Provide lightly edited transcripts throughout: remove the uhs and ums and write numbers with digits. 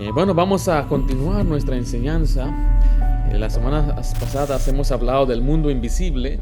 Bueno, vamos a continuar nuestra enseñanza. Las semanas pasadas hemos hablado del mundo invisible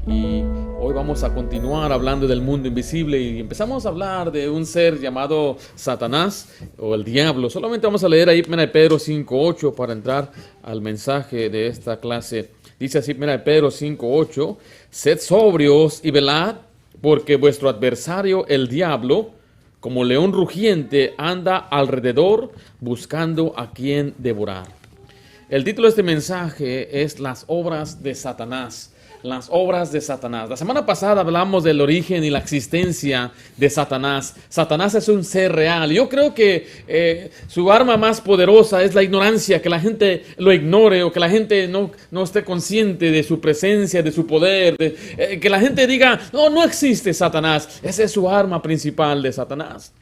y hoy vamos a continuar hablando del mundo invisible y empezamos a hablar de un ser llamado Satanás o el diablo. Solamente vamos a leer ahí 1 Pedro 5:8 para entrar al mensaje de esta clase. Dice así 1 Pedro 5:8: Sed sobrios y velad, porque vuestro adversario el diablo, como león rugiente, anda alrededor buscando a quien devorar. El título de este mensaje es Las obras de Satanás. Las obras de Satanás. La semana pasada hablamos del origen y la existencia de Satanás. Satanás es un ser real. Yo creo que su arma más poderosa es la ignorancia, que la gente lo ignore o que la gente no esté consciente de su presencia, de su poder, que la gente diga, no existe Satanás. Esa es su arma principal de Satanás.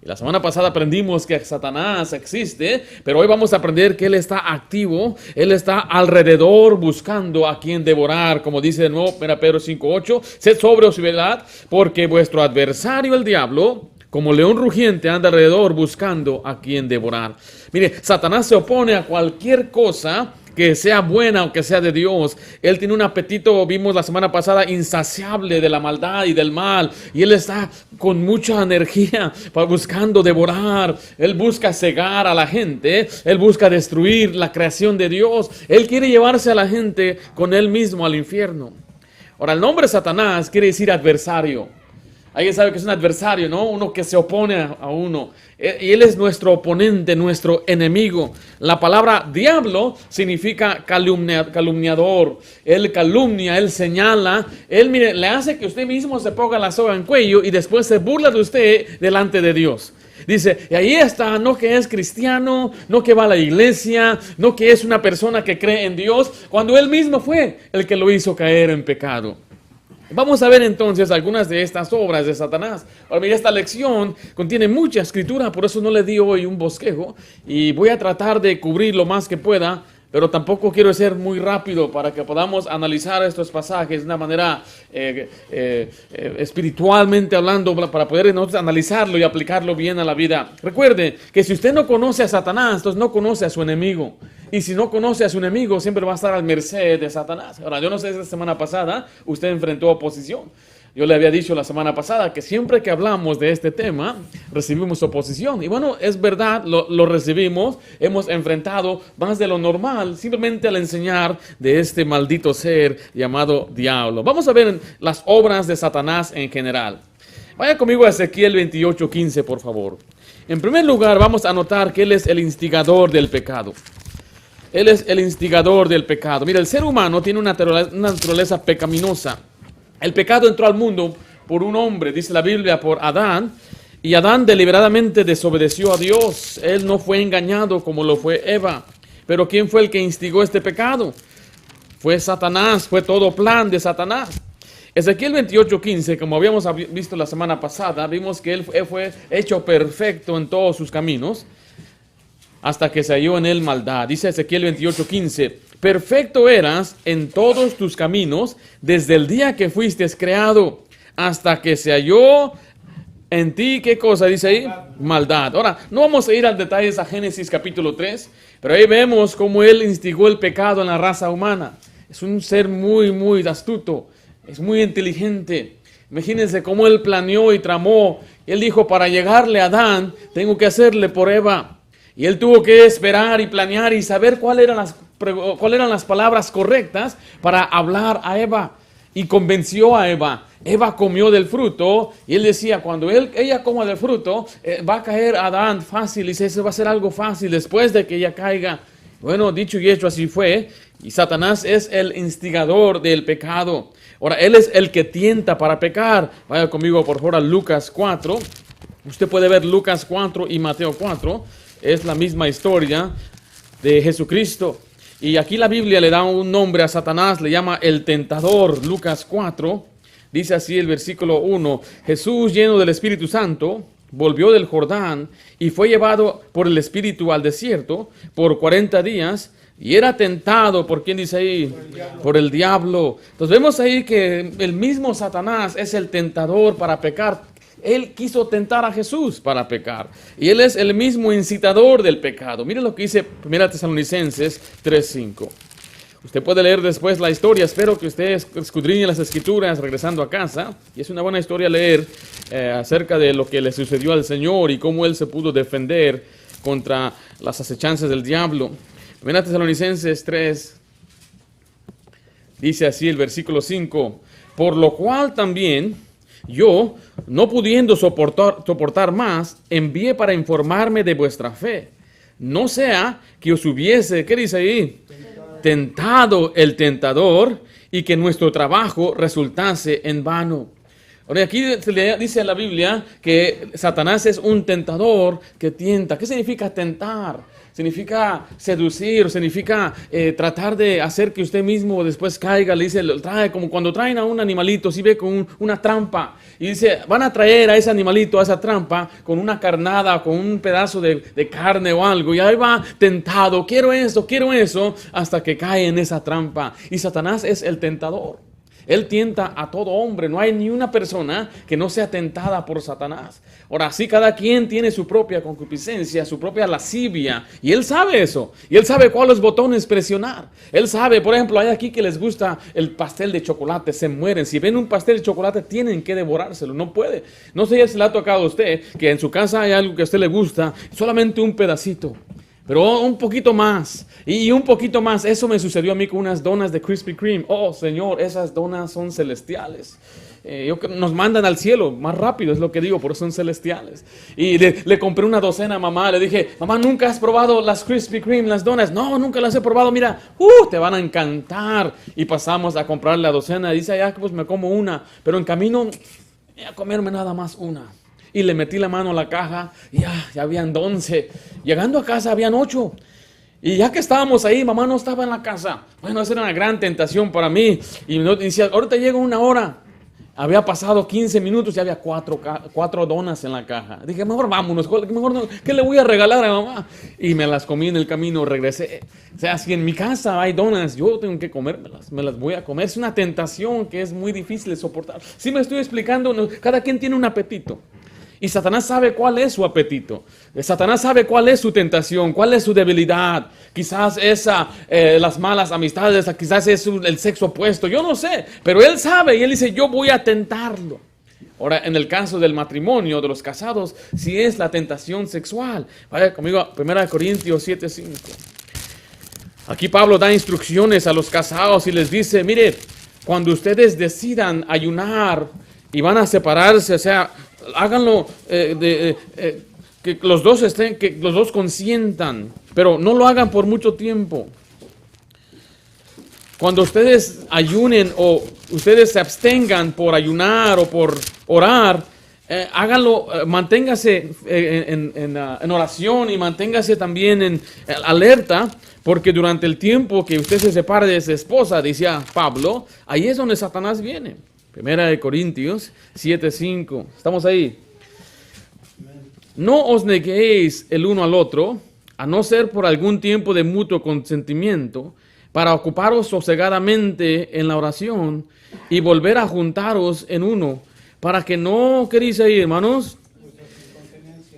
Y la semana pasada aprendimos que Satanás existe, pero hoy vamos a aprender que él está activo, él está alrededor buscando a quien devorar, como dice de nuevo 1 Pedro 5:8, sed sobrios y velad, porque vuestro adversario el diablo, como león rugiente, anda alrededor buscando a quien devorar. Mire, Satanás se opone a cualquier cosa que sea buena o que sea de Dios. Él tiene un apetito, vimos la semana pasada, insaciable de la maldad y del mal. Y él está con mucha energía buscando devorar. Él busca cegar a la gente. Él busca destruir la creación de Dios. Él quiere llevarse a la gente con él mismo al infierno. Ahora, el nombre Satanás quiere decir adversario. Alguien sabe que es un adversario, ¿no? Uno que se opone a uno. Y él es nuestro oponente, nuestro enemigo. La palabra diablo significa calumniador. Él calumnia, él señala. Él, mire, le hace que usted mismo se ponga la soga en cuello y después se burla de usted delante de Dios. Dice, y ahí está, no que es cristiano, no que va a la iglesia, no que es una persona que cree en Dios, cuando él mismo fue el que lo hizo caer en pecado. Vamos a ver entonces algunas de estas obras de Satanás. Ahora, mira, esta lección contiene mucha escritura, por eso no le di hoy un bosquejo y voy a tratar de cubrir lo más que pueda, pero tampoco quiero ser muy rápido para que podamos analizar estos pasajes de una manera espiritualmente hablando, para poder analizarlo y aplicarlo bien a la vida. Recuerde que si usted no conoce a Satanás, entonces no conoce a su enemigo. Y si no conoce a su enemigo, siempre va a estar al merced de Satanás. Ahora, yo no sé si la semana pasada usted enfrentó oposición. Yo le había dicho la semana pasada que siempre que hablamos de este tema, recibimos oposición. Y bueno, es verdad, lo recibimos. Hemos enfrentado más de lo normal, simplemente al enseñar de este maldito ser llamado diablo. Vamos a ver las obras de Satanás en general. Vaya conmigo a Ezequiel 28:15, por favor. En primer lugar, vamos a notar que él es el instigador del pecado. Él es el instigador del pecado. Mira, el ser humano tiene una naturaleza pecaminosa. El pecado entró al mundo por un hombre, dice la Biblia, por Adán. Y Adán deliberadamente desobedeció a Dios. Él no fue engañado como lo fue Eva. Pero ¿quién fue el que instigó este pecado? Fue Satanás, fue todo plan de Satanás. Ezequiel 28:15, como habíamos visto la semana pasada, vimos que él fue hecho perfecto en todos sus caminos, hasta que se halló en él maldad. Dice Ezequiel 28:15, perfecto eras en todos tus caminos desde el día que fuiste creado, hasta que se halló en ti, ¿qué cosa dice ahí? Maldad. Ahora, no vamos a ir al detalle a Génesis capítulo 3, pero ahí vemos cómo él instigó el pecado en la raza humana. Es un ser muy, muy astuto, es muy inteligente. Imagínense cómo él planeó y tramó. Él dijo, para llegarle a Adán, tengo que hacerle por Eva. Y él tuvo que esperar y planear y saber cuáles eran las palabras correctas para hablar a Eva. Y convenció a Eva. Eva comió del fruto y él decía, cuando ella coma del fruto, va a caer Adán fácil. Y dice, eso va a ser algo fácil después de que ella caiga. Bueno, dicho y hecho, así fue. Y Satanás es el instigador del pecado. Ahora, él es el que tienta para pecar. Vaya conmigo, por favor, a Lucas 4. Usted puede ver Lucas 4 y Mateo 4. Es la misma historia de Jesucristo. Y aquí la Biblia le da un nombre a Satanás, le llama el tentador. Lucas 4, dice así el versículo 1. Jesús, lleno del Espíritu Santo, volvió del Jordán y fue llevado por el Espíritu al desierto por 40 días. Y era tentado, ¿por quién dice ahí? Por el diablo. Entonces vemos ahí que el mismo Satanás es el tentador para pecar. Él quiso tentar a Jesús para pecar. Y él es el mismo incitador del pecado. Mire lo que dice 1 Tesalonicenses 3:5. Usted puede leer después la historia. Espero que usted escudriñe las Escrituras regresando a casa. Y es una buena historia leer acerca de lo que le sucedió al Señor y cómo Él se pudo defender contra las acechanzas del diablo. 1 Tesalonicenses 3 dice así el versículo 5. Por lo cual también yo, no pudiendo soportar más, envié para informarme de vuestra fe. No sea que os hubiese, ¿qué dice ahí? Tentado el tentador y que nuestro trabajo resultase en vano. Ahora aquí dice en la Biblia que Satanás es un tentador que tienta. ¿Qué significa tentar? Significa seducir, significa tratar de hacer que usted mismo después caiga. Le dice, trae como cuando traen a un animalito, si ve con una trampa y dice, van a traer a ese animalito, a esa trampa, con una carnada, con un pedazo de carne o algo, y ahí va tentado, quiero eso, hasta que cae en esa trampa. Y Satanás es el tentador. Él tienta a todo hombre. No hay ni una persona que no sea tentada por Satanás. Ahora, sí, cada quien tiene su propia concupiscencia, su propia lascivia. Y él sabe eso. Y él sabe cuáles botones presionar. Él sabe, por ejemplo, hay aquí que les gusta el pastel de chocolate. Se mueren. Si ven un pastel de chocolate, tienen que devorárselo. No puede. No sé si le ha tocado a usted que en su casa hay algo que a usted le gusta. Solamente un pedacito. Pero un poquito más, y un poquito más. Eso me sucedió a mí con unas donas de Krispy Kreme. Oh, Señor, esas donas son celestiales. Nos mandan al cielo más rápido, es lo que digo, por eso son celestiales. Y le compré una docena a mamá. Le dije, mamá, ¿nunca has probado las Krispy Kreme, las donas? No, nunca las he probado. Mira, te van a encantar. Y pasamos a comprar la docena. Y dice, ya, pues me como una. Pero en camino, a comerme nada más una. Y le metí la mano a la caja y ya habían 11. Llegando a casa habían 8. Y ya que estábamos ahí, mamá no estaba en la casa. Bueno, esa era una gran tentación para mí. Y decía, ahorita llega 1 hora. Había pasado 15 minutos y había 4 donas en la caja. Dije, mejor vámonos, mejor no, ¿qué le voy a regalar a mamá? Y me las comí en el camino, regresé. O sea, si en mi casa hay donas, yo tengo que comérmelas, me las voy a comer. Es una tentación que es muy difícil de soportar. Sí me estoy explicando, cada quien tiene un apetito. Y Satanás sabe cuál es su apetito. Satanás sabe cuál es su tentación, cuál es su debilidad. Quizás es las malas amistades, quizás es el sexo opuesto, yo no sé. Pero él sabe y él dice, yo voy a tentarlo. Ahora, en el caso del matrimonio, de los casados, si es la tentación sexual. Vaya conmigo a 1 Corintios 7:5. Aquí Pablo da instrucciones a los casados y les dice, mire, cuando ustedes decidan ayunar y van a separarse, o sea, háganlo que los dos consientan, pero no lo hagan por mucho tiempo. Cuando ustedes ayunen o ustedes se abstengan por ayunar o por orar, háganlo, manténgase en oración y manténgase también en alerta, porque durante el tiempo que usted se separe de su esposa, decía Pablo, ahí es donde Satanás viene. 1 Corintios 7:5. ¿Estamos ahí? No os neguéis el uno al otro, a no ser por algún tiempo de mutuo consentimiento, para ocuparos sosegadamente en la oración y volver a juntaros en uno, para que no, ¿qué dice ahí, hermanos?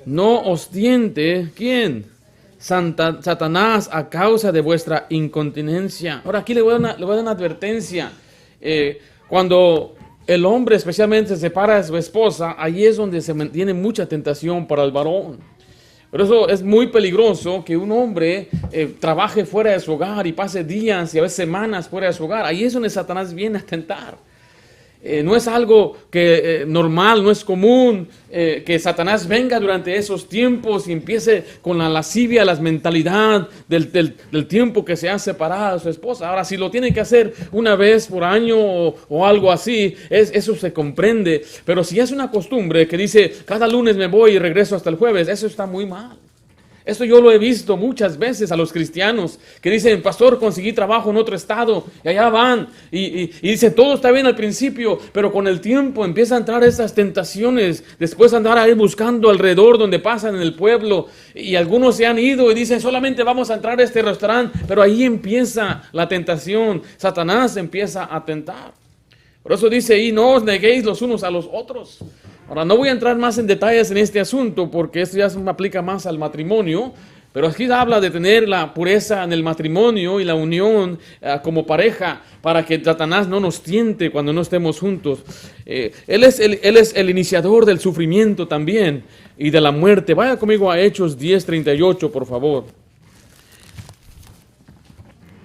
No os tiente, ¿quién? Satanás a causa de vuestra incontinencia. Ahora aquí le voy a dar una advertencia. Cuando el hombre especialmente se separa de su esposa, ahí es donde se mantiene mucha tentación para el varón. Por eso es muy peligroso que un hombre trabaje fuera de su hogar y pase días y a veces semanas fuera de su hogar. Ahí es donde Satanás viene a tentar. No es algo que normal, no es común que Satanás venga durante esos tiempos y empiece con la lascivia, la mentalidad del tiempo que se ha separado de su esposa. Ahora, si lo tiene que hacer una vez por año o algo así, eso se comprende. Pero si es una costumbre que dice, cada lunes me voy y regreso hasta el jueves, eso está muy mal. Esto yo lo he visto muchas veces a los cristianos que dicen, pastor, conseguí trabajo en otro estado y allá van y dicen, todo está bien al principio, pero con el tiempo empiezan a entrar esas tentaciones, después andar ahí buscando alrededor donde pasan en el pueblo y algunos se han ido y dicen, solamente vamos a entrar a este restaurante, pero ahí empieza la tentación, Satanás empieza a tentar. Por eso dice, y no os neguéis los unos a los otros. Ahora, no voy a entrar más en detalles en este asunto porque esto ya se aplica más al matrimonio, pero aquí habla de tener la pureza en el matrimonio y la unión como pareja para que Satanás no nos tiente cuando no estemos juntos. Él es el iniciador del sufrimiento también y de la muerte. Vaya conmigo a Hechos 10:38, por favor.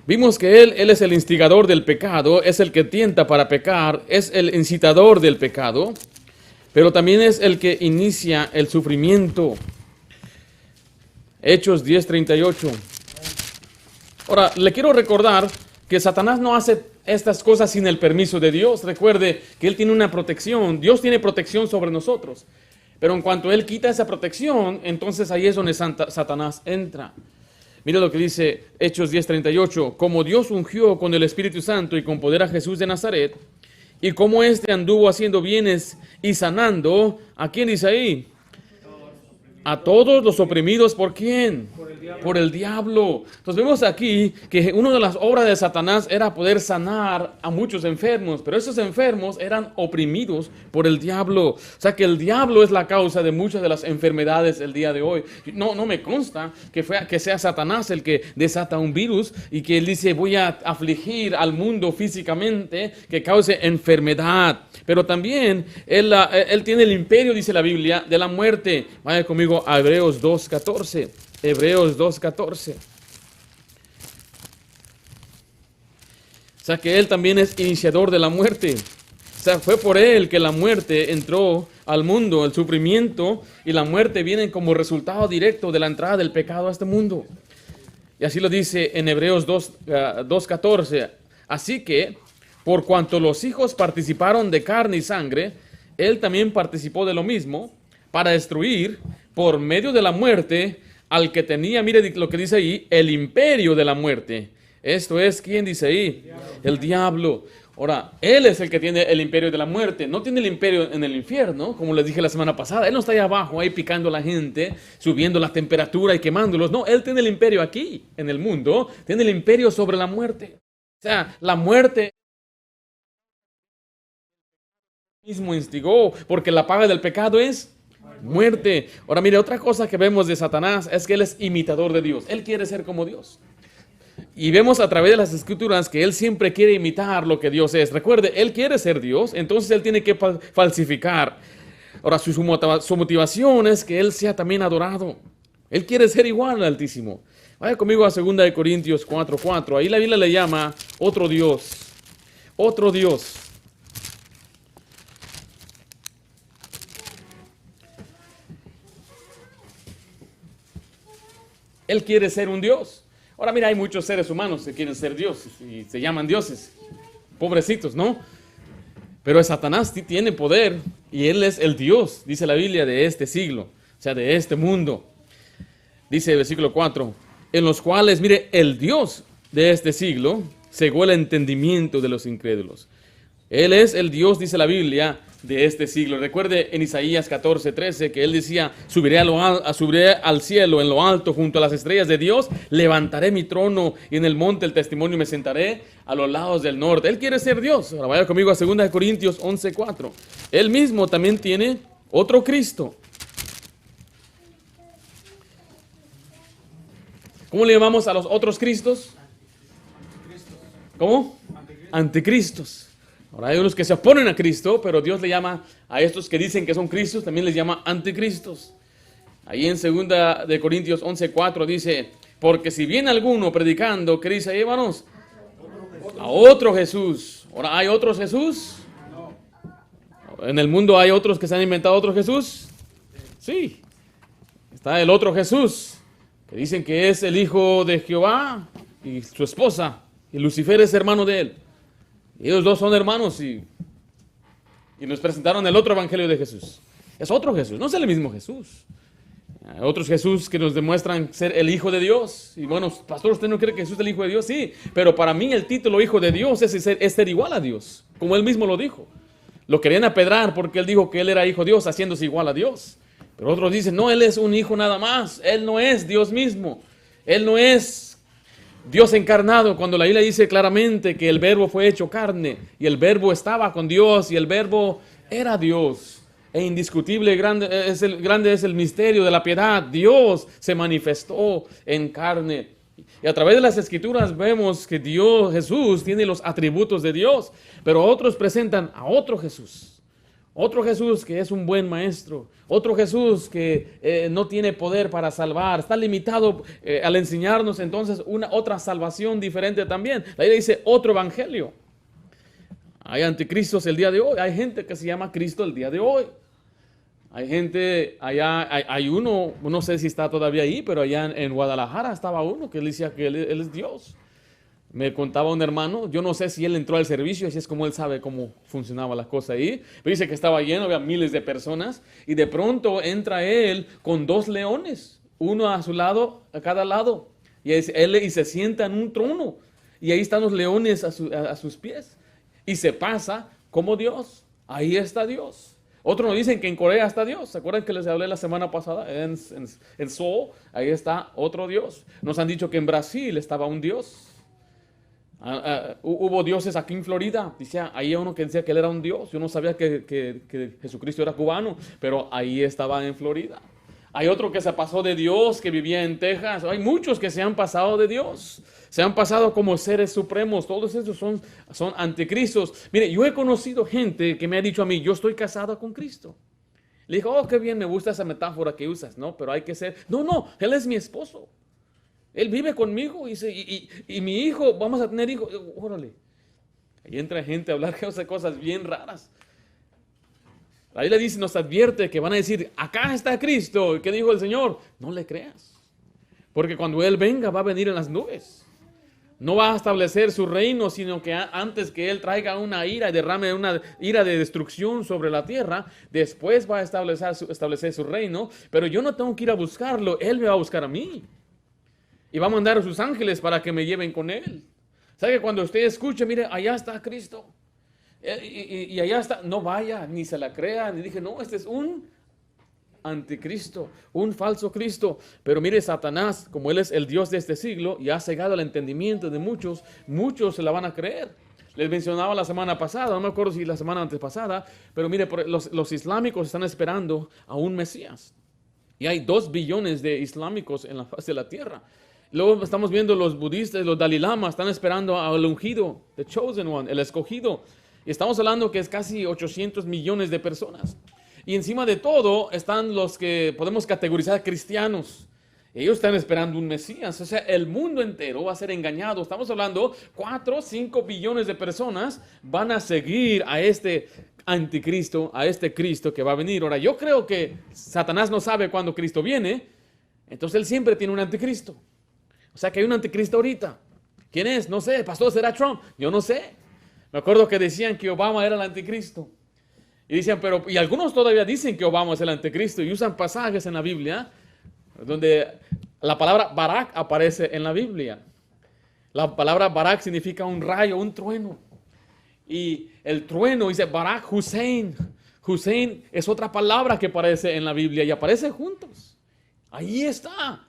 Vimos que él es el instigador del pecado, es el que tienta para pecar, es el incitador del pecado, pero también es el que inicia el sufrimiento. Hechos 10:38. Ahora, le quiero recordar que Satanás no hace estas cosas sin el permiso de Dios. Recuerde que Él tiene una protección. Dios tiene protección sobre nosotros. Pero en cuanto Él quita esa protección, entonces ahí es donde Satanás entra. Mira lo que dice Hechos 10:38. Como Dios ungió con el Espíritu Santo y con poder a Jesús de Nazaret, y como éste anduvo haciendo bienes y sanando, ¿a quién dice ahí? A todos los oprimidos, ¿por quién? Por el diablo. Entonces vemos aquí que una de las obras de Satanás era poder sanar a muchos enfermos, pero esos enfermos eran oprimidos por el diablo. O sea que el diablo es la causa de muchas de las enfermedades del día de hoy. No me consta que sea Satanás el que desata un virus y que él dice voy a afligir al mundo físicamente que cause enfermedad. Pero también él tiene el imperio, dice la Biblia, de la muerte. Vaya conmigo a Hebreos 2:14. Hebreos 2:14. O sea que él también es iniciador de la muerte. O sea, fue por él que la muerte entró al mundo. El sufrimiento y la muerte vienen como resultado directo de la entrada del pecado a este mundo. Y así lo dice en Hebreos 2:14. Así que, por cuanto los hijos participaron de carne y sangre, él también participó de lo mismo para destruir por medio de la muerte al que tenía, mire lo que dice ahí, el imperio de la muerte. Esto es, ¿quién dice ahí? El diablo. Ahora, él es el que tiene el imperio de la muerte. No tiene el imperio en el infierno, como les dije la semana pasada. Él no está ahí abajo, ahí picando a la gente, subiendo la temperatura y quemándolos. No, él tiene el imperio aquí, en el mundo. Tiene el imperio sobre la muerte. O sea, la muerte mismo instigó, porque la paga del pecado es muerte. Ahora mire, otra cosa que vemos de Satanás es que él es imitador de Dios. Él quiere ser como Dios. Y vemos a través de las escrituras que él siempre quiere imitar lo que Dios es. Recuerde, él quiere ser Dios, entonces él tiene que falsificar. Ahora, su motivación es que él sea también adorado. Él quiere ser igual al Altísimo. Vaya conmigo a 2 Corintios 4:4. Ahí la Biblia le llama otro Dios. Otro Dios. Él quiere ser un Dios. Ahora mira, hay muchos seres humanos que quieren ser dioses y se llaman dioses. Pobrecitos, ¿no? Pero Satanás tiene poder y él es el Dios, dice la Biblia, de este siglo, o sea, de este mundo. Dice el versículo 4, en los cuales, mire, el Dios de este siglo cegó el entendimiento de los incrédulos. Él es el Dios, dice la Biblia, de este siglo. Recuerde en Isaías 14:13 que él decía, subiré al cielo en lo alto junto a las estrellas de Dios, levantaré mi trono y en el monte el testimonio me sentaré a los lados del norte. Él quiere ser Dios. Ahora vaya conmigo a 2 Corintios 11:4. Él mismo también tiene otro Cristo. ¿Cómo le llamamos a los otros Cristos? ¿Cómo? Anticristos. Ahora hay unos que se oponen a Cristo, pero Dios le llama a estos que dicen que son Cristos, también les llama anticristos. Ahí en 2 Corintios 11:4 dice, porque si viene alguno predicando, ¿qué dice ahí, hermanos? A otro Jesús. Ahora, ¿hay otros Jesús? ¿En el mundo hay otros que se han inventado otro Jesús? Sí. Está el otro Jesús, que dicen que es el hijo de Jehová y su esposa, y Lucifer es hermano de él. Ellos dos son hermanos y nos presentaron el otro evangelio de Jesús. Es otro Jesús, no es el mismo Jesús. Hay otros Jesús que nos demuestran ser el Hijo de Dios. Y bueno, pastor, ¿usted no cree que Jesús es el Hijo de Dios? Sí, pero para mí el título Hijo de Dios es ser igual a Dios, como él mismo lo dijo. Lo querían apedrar porque él dijo que él era Hijo de Dios, haciéndose igual a Dios. Pero otros dicen, no, él es un hijo nada más. Él no es Dios mismo. Él no es Dios encarnado, cuando la Biblia dice claramente que el verbo fue hecho carne y el verbo estaba con Dios y el verbo era Dios. e indiscutible grande es el misterio de la piedad. Dios se manifestó en carne. Y a través de las Escrituras vemos que Dios, Jesús, tiene los atributos de Dios, pero otros presentan a otro Jesús. Otro Jesús que es un buen maestro. Otro Jesús que no tiene poder para salvar. Está limitado al enseñarnos entonces otra salvación diferente también. La Biblia dice otro evangelio. Hay anticristos el día de hoy. Hay gente que se llama Cristo el día de hoy. Hay gente allá, hay uno, no sé si está todavía ahí, pero allá en Guadalajara estaba uno que él decía que él es Dios. Me contaba un hermano, yo no sé si él entró al servicio, así es como él sabe cómo funcionaba la cosa ahí, pero dice que estaba lleno, había miles de personas, y de pronto entra él con 2 leones, uno a su lado, a cada lado, y se sienta en un trono, y ahí están los leones a sus pies, y se pasa como Dios, ahí está Dios. Otros nos dicen que en Corea está Dios. ¿Se acuerdan que les hablé la semana pasada? En Seoul, ahí está otro Dios. Nos han dicho que en Brasil estaba un Dios. Hubo dioses aquí en Florida. Decía, ahí uno que decía que él era un dios. Yo no sabía que Jesucristo era cubano, pero ahí estaba en Florida. Hay otro que se pasó de Dios, que vivía en Texas. Hay muchos que se han pasado de Dios. Se han pasado como seres supremos. Todos esos son anticristos. Mire, yo he conocido gente que me ha dicho a mí, yo estoy casado con Cristo. Le dijo, oh, qué bien, me gusta esa metáfora que usas, ¿no? Pero hay que ser... No, él es mi esposo. Él vive conmigo y mi hijo, vamos a tener hijos. Órale. Ahí entra gente a hablar de cosas bien raras. La Biblia dice, nos advierte que van a decir, acá está Cristo. ¿Qué dijo el Señor? No le creas. Porque cuando Él venga, va a venir en las nubes. No va a establecer su reino, sino que antes que Él traiga una ira y derrame una ira de destrucción sobre la tierra, después va a establecer su reino. Pero yo no tengo que ir a buscarlo, Él me va a buscar a mí. Y va a mandar a sus ángeles para que me lleven con Él. ¿Sabe que cuando usted escuche, mire, allá está Cristo? Y allá está, no vaya, ni se la crea, ni dije, no, este es un anticristo, un falso Cristo. Pero mire, Satanás, como él es el Dios de este siglo y ha cegado el entendimiento de muchos se la van a creer. Les mencionaba la semana pasada, no me acuerdo si la semana antepasada, pero mire, los islámicos están esperando a un Mesías. Y hay 2 billones de islámicos en la faz de la tierra. Luego estamos viendo los budistas, los Dalai Lama, están esperando al ungido, the chosen one, el escogido. Y estamos hablando que es casi 800 millones de personas. Y encima de todo están los que podemos categorizar cristianos. Ellos están esperando un Mesías. O sea, el mundo entero va a ser engañado. Estamos hablando 4 o 5 billones de personas van a seguir a este anticristo, a este Cristo que va a venir. Ahora, yo creo que Satanás no sabe cuándo Cristo viene. Entonces él siempre tiene un anticristo. O sea que hay un anticristo ahorita. ¿Quién es? No sé. ¿Pastor será Trump? Yo no sé. Me acuerdo que decían que Obama era el anticristo. Y decían, y algunos todavía dicen que Obama es el anticristo y usan pasajes en la Biblia donde la palabra Barak aparece en la Biblia. La palabra Barak significa un rayo, un trueno. Y el trueno dice Barak Hussein. Hussein es otra palabra que aparece en la Biblia y aparece juntos. Ahí está.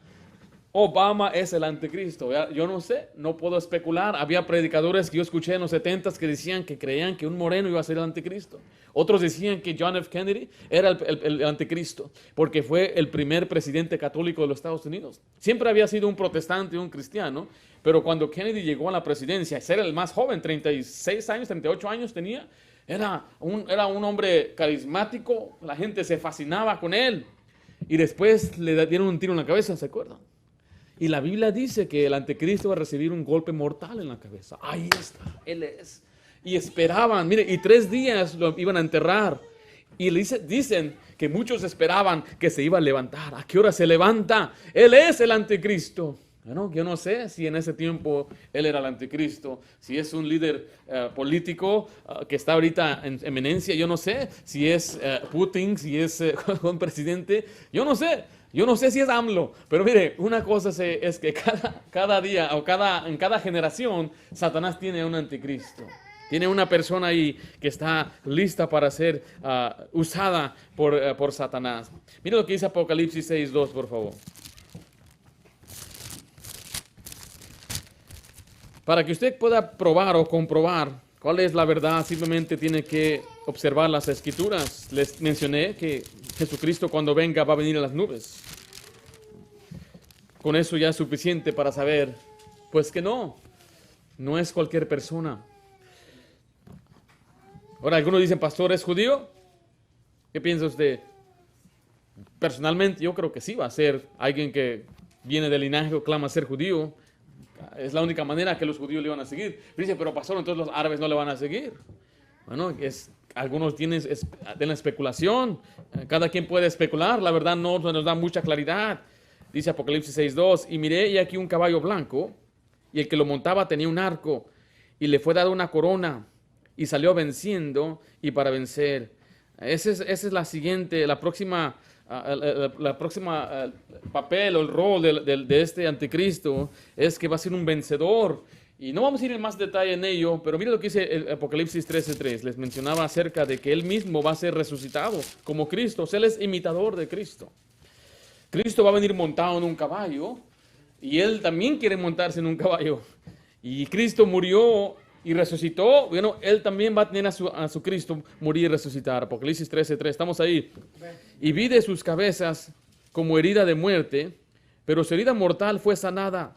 Obama es el anticristo. Yo no sé, no puedo especular. Había predicadores que yo escuché en los 70s que decían que creían que un moreno iba a ser el anticristo. Otros decían que John F. Kennedy era el anticristo porque fue el primer presidente católico de los Estados Unidos. Siempre había sido un protestante y un cristiano, pero cuando Kennedy llegó a la presidencia, era el más joven, 36 años, 38 años tenía, era un hombre carismático, la gente se fascinaba con él. Y después le dieron un tiro en la cabeza, ¿se acuerdan? Y la Biblia dice que el anticristo va a recibir un golpe mortal en la cabeza. Ahí está, él es. Y esperaban, mire, y 3 días lo iban a enterrar. Y dicen que muchos esperaban que se iba a levantar. ¿A qué hora se levanta? Él es el anticristo. Bueno, yo no sé si en ese tiempo él era el anticristo, si es un líder político que está ahorita en eminencia. Yo no sé si es Putin, si es un presidente. Yo no sé si es AMLO, pero mire, una cosa es que cada día o en cada generación, Satanás tiene un anticristo. Tiene una persona ahí que está lista para ser usada por Satanás. Mire lo que dice Apocalipsis 6:2, por favor. Para que usted pueda probar o comprobar cuál es la verdad, simplemente tiene que observar las escrituras. Les mencioné que Jesucristo cuando venga va a venir en las nubes. Con eso ya es suficiente para saber, pues que no es cualquier persona. Ahora, algunos dicen, pastor, ¿es judío? ¿Qué piensa usted? Personalmente, yo creo que sí va a ser alguien que viene del linaje o clama ser judío. Es la única manera que los judíos le van a seguir. Dice, pero pastor, entonces los árabes no le van a seguir. Bueno, algunos tienen la especulación. Cada quien puede especular. La verdad no nos da mucha claridad. Dice Apocalipsis 6:2, y miré y aquí un caballo blanco, y el que lo montaba tenía un arco, y le fue dada una corona, y salió venciendo y para vencer. Esa es la próxima papel o el rol de este anticristo, es que va a ser un vencedor. Y no vamos a ir en más detalle en ello, pero mire lo que dice el Apocalipsis 13:3. Les mencionaba acerca de que él mismo va a ser resucitado como Cristo. O sea, él es imitador de Cristo. Cristo va a venir montado en un caballo y él también quiere montarse en un caballo. Y Cristo murió y resucitó. Bueno, él también va a tener a su Cristo morir y resucitar. Apocalipsis 13:3. Estamos ahí. Y vi de sus cabezas como herida de muerte, pero su herida mortal fue sanada.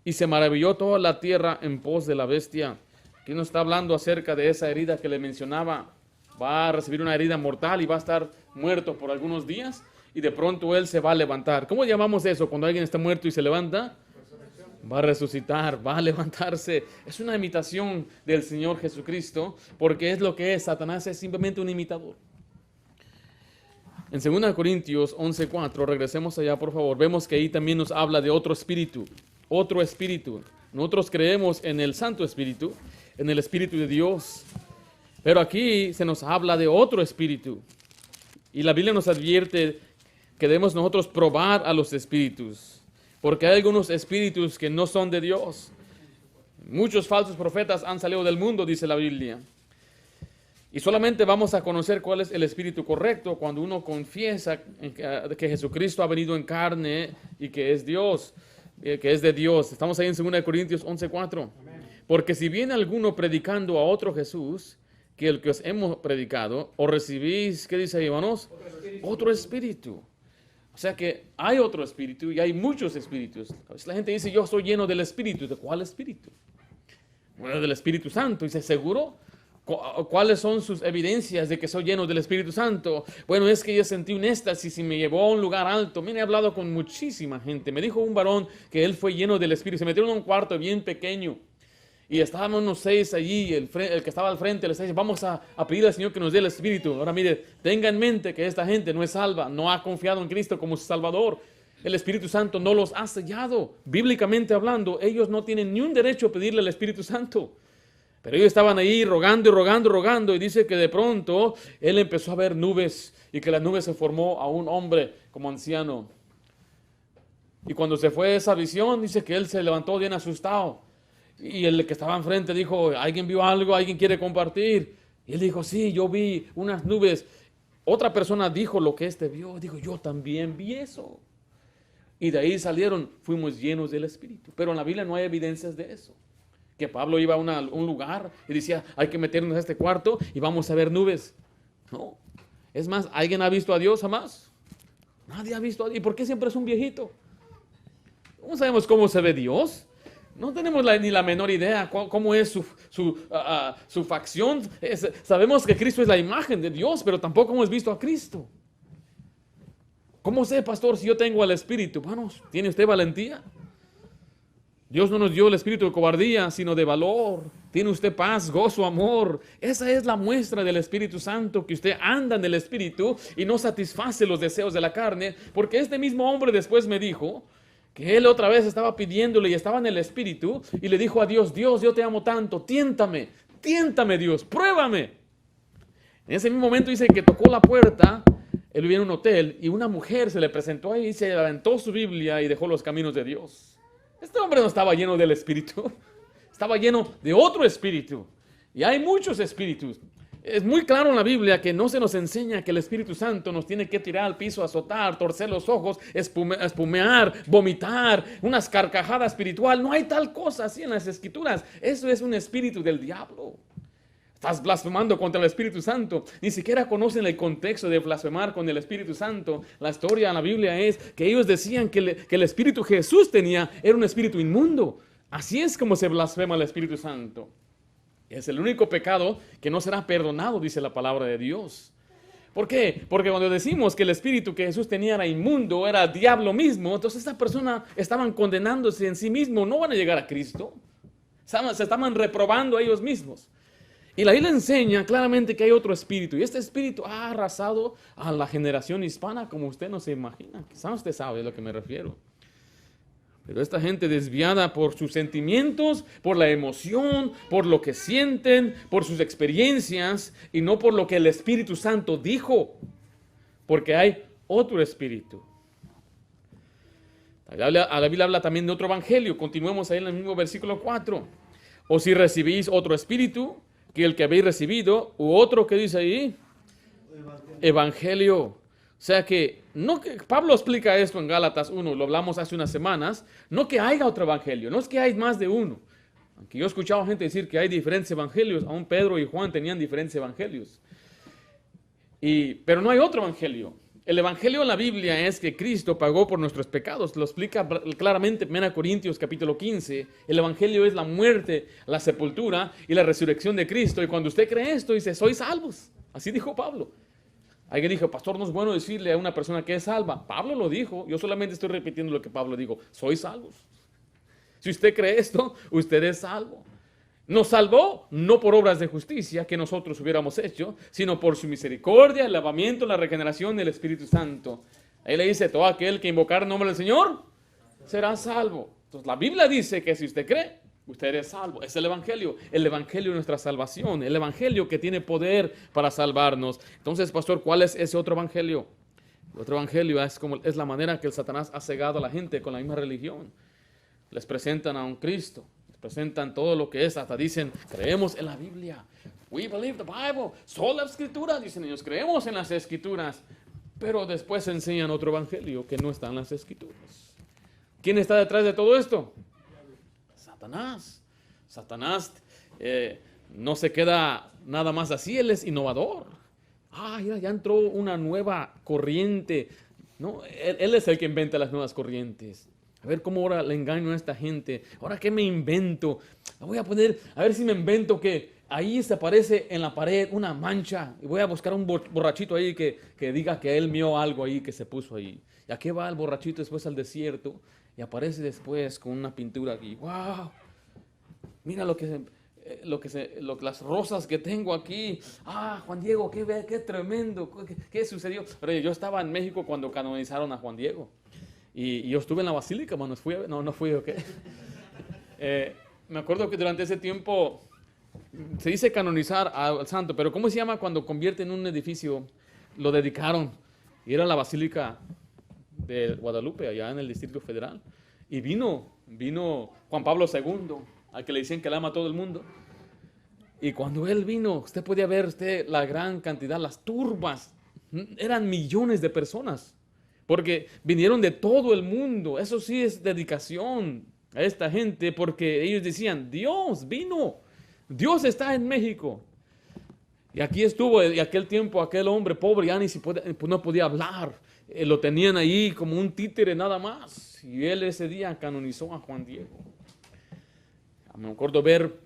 Y se maravilló toda la tierra en pos de la bestia. Aquí nos está hablando acerca de esa herida que le mencionaba. Va a recibir una herida mortal y va a estar muerto por algunos días. Y de pronto él se va a levantar. ¿Cómo llamamos eso cuando alguien está muerto y se levanta? Va a resucitar, va a levantarse. Es una imitación del Señor Jesucristo, porque es lo que es. Satanás es simplemente un imitador. En 2 Corintios 11:4, regresemos allá por favor, vemos que ahí también nos habla de otro espíritu. Otro espíritu. Nosotros creemos en el Santo Espíritu, en el Espíritu de Dios. Pero aquí se nos habla de otro espíritu. Y la Biblia nos advierte que debemos nosotros probar a los espíritus, porque hay algunos espíritus que no son de Dios. Muchos falsos profetas han salido del mundo, dice la Biblia. Y solamente vamos a conocer cuál es el espíritu correcto cuando uno confiesa que Jesucristo ha venido en carne y que es Dios, que es de Dios. Estamos ahí en 2 Corintios 11:4. Porque si viene alguno predicando a otro Jesús que el que os hemos predicado, o recibís, ¿qué dice ahí, hermanos? Otro espíritu. O sea que hay otro espíritu y hay muchos espíritus. A veces la gente dice, yo soy lleno del espíritu. ¿De cuál espíritu? Bueno, del Espíritu Santo. ¿Y seguro? ¿Cuáles son sus evidencias de que soy lleno del Espíritu Santo? Bueno, es que yo sentí un éxtasis y me llevó a un lugar alto. Mire, he hablado con muchísima gente. Me dijo un varón que él fue lleno del Espíritu. Se metieron en un cuarto bien pequeño. Y estábamos unos 6 allí, el que estaba al frente les dice, vamos a pedir al Señor que nos dé el Espíritu. Ahora mire, tenga en mente que esta gente no es salva, no ha confiado en Cristo como su Salvador. El Espíritu Santo no los ha sellado. Bíblicamente hablando, ellos no tienen ni un derecho a pedirle al Espíritu Santo. Pero ellos estaban ahí rogando y rogando y rogando, y dice que de pronto él empezó a ver nubes, y que la nube se formó a un hombre como anciano. Y cuando se fue esa visión, dice que él se levantó bien asustado. Y el que estaba enfrente dijo, ¿alguien vio algo? ¿Alguien quiere compartir? Y él dijo, sí, yo vi unas nubes. Otra persona dijo lo que este vio. Dijo, yo también vi eso. Y de ahí salieron, fuimos llenos del Espíritu. Pero en la Biblia no hay evidencias de eso. Que Pablo iba a un lugar y decía, hay que meternos a este cuarto y vamos a ver nubes. No. Es más, ¿alguien ha visto a Dios jamás? Nadie ha visto a Dios. ¿Y por qué siempre es un viejito? ¿Cómo sabemos cómo se ve Dios? No tenemos ni la menor idea cómo es su facción. Sabemos que Cristo es la imagen de Dios, pero tampoco hemos visto a Cristo. ¿Cómo sé, pastor, si yo tengo el Espíritu? Bueno, ¿tiene usted valentía? Dios no nos dio el espíritu de cobardía, sino de valor. Tiene usted paz, gozo, amor. Esa es la muestra del Espíritu Santo, que usted anda en el Espíritu y no satisface los deseos de la carne. Porque este mismo hombre después me dijo que él otra vez estaba pidiéndole y estaba en el Espíritu y le dijo a Dios, Dios, yo te amo tanto, tiéntame Dios, pruébame. En ese mismo momento dice que tocó la puerta, él vivía en un hotel y una mujer se le presentó ahí y se aventó su Biblia y dejó los caminos de Dios. Este hombre no estaba lleno del Espíritu, estaba lleno de otro espíritu. Y hay muchos espíritus. Es muy claro en la Biblia que no se nos enseña que el Espíritu Santo nos tiene que tirar al piso, azotar, torcer los ojos, espumear, vomitar, unas carcajadas espiritual. No hay tal cosa así en las Escrituras. Eso es un espíritu del diablo. Estás blasfemando contra el Espíritu Santo. Ni siquiera conocen el contexto de blasfemar con el Espíritu Santo. La historia en la Biblia es que ellos decían que el Espíritu que Jesús tenía era un espíritu inmundo. Así es como se blasfema el Espíritu Santo. Es el único pecado que no será perdonado, dice la palabra de Dios. ¿Por qué? Porque cuando decimos que el espíritu que Jesús tenía era inmundo, era diablo mismo, entonces estas personas estaban condenándose en sí mismos, no van a llegar a Cristo. Se estaban reprobando a ellos mismos. Y la Biblia enseña claramente que hay otro espíritu, y este espíritu ha arrasado a la generación hispana como usted no se imagina. Quizás usted sabe a lo que me refiero. Pero esta gente desviada por sus sentimientos, por la emoción, por lo que sienten, por sus experiencias y no por lo que el Espíritu Santo dijo, porque hay otro espíritu. La Biblia habla también de otro evangelio. Continuemos ahí en el mismo versículo 4. O si recibís otro espíritu que el que habéis recibido, u otro que dice ahí, evangelio. O sea que, no que Pablo explica esto en Gálatas 1, lo hablamos hace unas semanas, no que haya otro evangelio, no es que hay más de uno. Aunque yo he escuchado a gente decir que hay diferentes evangelios, aún Pedro y Juan tenían diferentes evangelios. Pero no hay otro evangelio. El evangelio en la Biblia es que Cristo pagó por nuestros pecados. Lo explica claramente 1 Corintios capítulo 15. El evangelio es la muerte, la sepultura y la resurrección de Cristo. Y cuando usted cree esto, dice, sois salvos. Así dijo Pablo. Alguien dijo, pastor, no es bueno decirle a una persona que es salva. Pablo lo dijo, yo solamente estoy repitiendo lo que Pablo dijo. Sois salvos. Si usted cree esto, usted es salvo. Nos salvó no por obras de justicia que nosotros hubiéramos hecho, sino por su misericordia, el lavamiento, la regeneración del Espíritu Santo. Ahí le dice, todo aquel que invocar el nombre del Señor será salvo. Entonces la Biblia dice que si usted cree, usted es salvo. Es el Evangelio de nuestra salvación, el Evangelio que tiene poder para salvarnos. Entonces, pastor, ¿cuál es ese otro Evangelio? El otro Evangelio es la manera que el Satanás ha cegado a la gente con la misma religión. Les presentan a un Cristo, les presentan todo lo que es, hasta dicen, creemos en la Biblia. We believe the Bible. Solo la Escritura, dicen ellos, creemos en las Escrituras. Pero después enseñan otro Evangelio que no está en las Escrituras. ¿Quién está detrás de todo esto? Satanás. Satanás no se queda nada más así, él es innovador. Mira, ya entró una nueva corriente. No, él es el que inventa las nuevas corrientes. A ver cómo ahora le engaño a esta gente. Ahora, ¿qué me invento? Voy a poner, a ver si me invento que ahí se aparece en la pared una mancha. Y voy a buscar un borrachito ahí que diga que él vio algo ahí que se puso ahí. Y aquí va el borrachito después al desierto y aparece después con una pintura aquí. ¡Wow! Mira las rosas que tengo aquí. Juan Diego, qué tremendo. ¿Qué sucedió? Pero yo estaba en México cuando canonizaron a Juan Diego. Y yo estuve en la basílica, no fui, ¿ok? Me acuerdo que durante ese tiempo se dice canonizar al santo, pero ¿cómo se llama cuando convierten un edificio? Lo dedicaron. Y era la basílica de Guadalupe, allá en el Distrito Federal. Y vino Juan Pablo II, al que le dicen que le ama a todo el mundo. Y cuando él vino, usted podía ver la gran cantidad, las turbas. Eran millones de personas. Porque vinieron de todo el mundo. Eso sí es dedicación a esta gente, porque ellos decían, Dios vino, Dios está en México. Y aquí estuvo, y aquel tiempo, aquel hombre pobre ya no podía hablar. Lo tenían ahí como un títere nada más. Y él ese día canonizó a Juan Diego. Me acuerdo ver,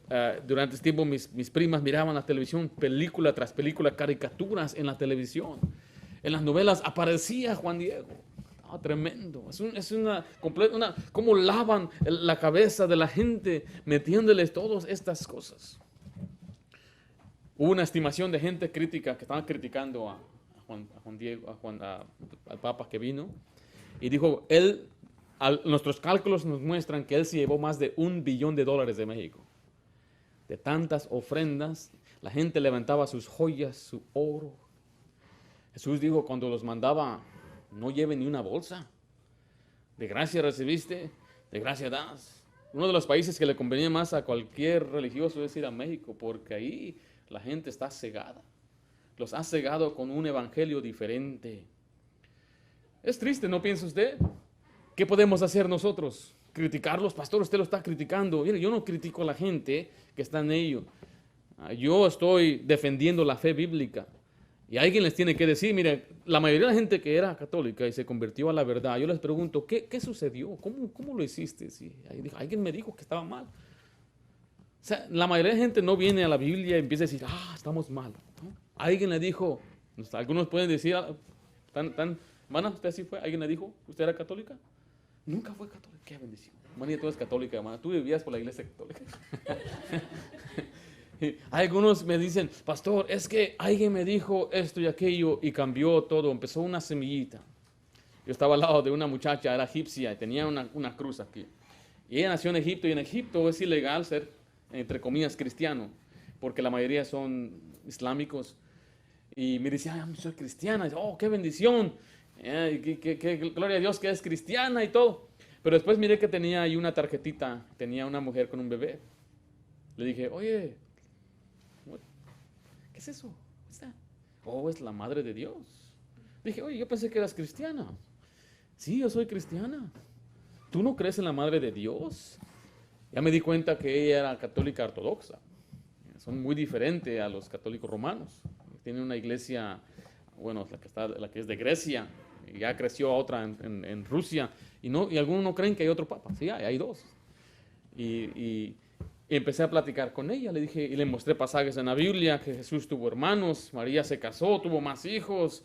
durante este tiempo mis primas miraban la televisión, película tras película, caricaturas en la televisión. En las novelas aparecía Juan Diego. Tremendo. Cómo lavan la cabeza de la gente metiéndoles todas estas cosas. Hubo una estimación de gente crítica que estaban criticando a Juan Diego, al Papa que vino. Y dijo, nuestros cálculos nos muestran que él se llevó más de $1 billón de México. De tantas ofrendas, la gente levantaba sus joyas, su oro. Jesús dijo cuando los mandaba, no lleven ni una bolsa. De gracia recibiste, de gracia das. Uno de los países que le convenía más a cualquier religioso es ir a México, porque ahí la gente está cegada. Los ha cegado con un evangelio diferente. Es triste, ¿no piensa usted? ¿Qué podemos hacer nosotros? ¿Criticarlos? Pastor, usted lo está criticando. Mire, yo no critico a la gente que está en ello. Yo estoy defendiendo la fe bíblica. Y alguien les tiene que decir, mire, la mayoría de la gente que era católica y se convirtió a la verdad, yo les pregunto, ¿qué sucedió? ¿Cómo lo hiciste? Y alguien me dijo que estaba mal. O sea, la mayoría de gente no viene a la Biblia y empieza a decir, estamos mal, ¿no? Alguien le dijo, algunos pueden decir, hermana, ¿usted así fue? ¿Alguien le dijo, usted era católica? Nunca fue católica. Qué bendición. Hermana, tú eres católica, hermana. Tú vivías por la iglesia católica. Algunos me dicen, pastor, es que alguien me dijo esto y aquello y cambió todo, empezó una semillita. Yo estaba al lado de una muchacha, era egipcia y tenía una cruz aquí. Y ella nació en Egipto y en Egipto es ilegal ser, entre comillas, cristiano, porque la mayoría son islámicos. Y me decía, soy cristiana. Y, qué bendición. Gloria a Dios que es cristiana y todo. Pero después miré que tenía ahí una tarjetita, tenía una mujer con un bebé. Le dije, oye, ¿qué es eso? Es la madre de Dios. Dije, oye, yo pensé que eras cristiana. Sí, yo soy cristiana. ¿Tú no crees en la madre de Dios? Ya me di cuenta que ella era católica ortodoxa. Son muy diferentes a los católicos romanos. Tienen una iglesia, bueno, la que es de Grecia, y ya creció otra en Rusia, y algunos no creen que hay otro papa. Sí, hay dos. Y empecé a platicar con ella, le dije, y le mostré pasajes en la Biblia, que Jesús tuvo hermanos, María se casó, tuvo más hijos,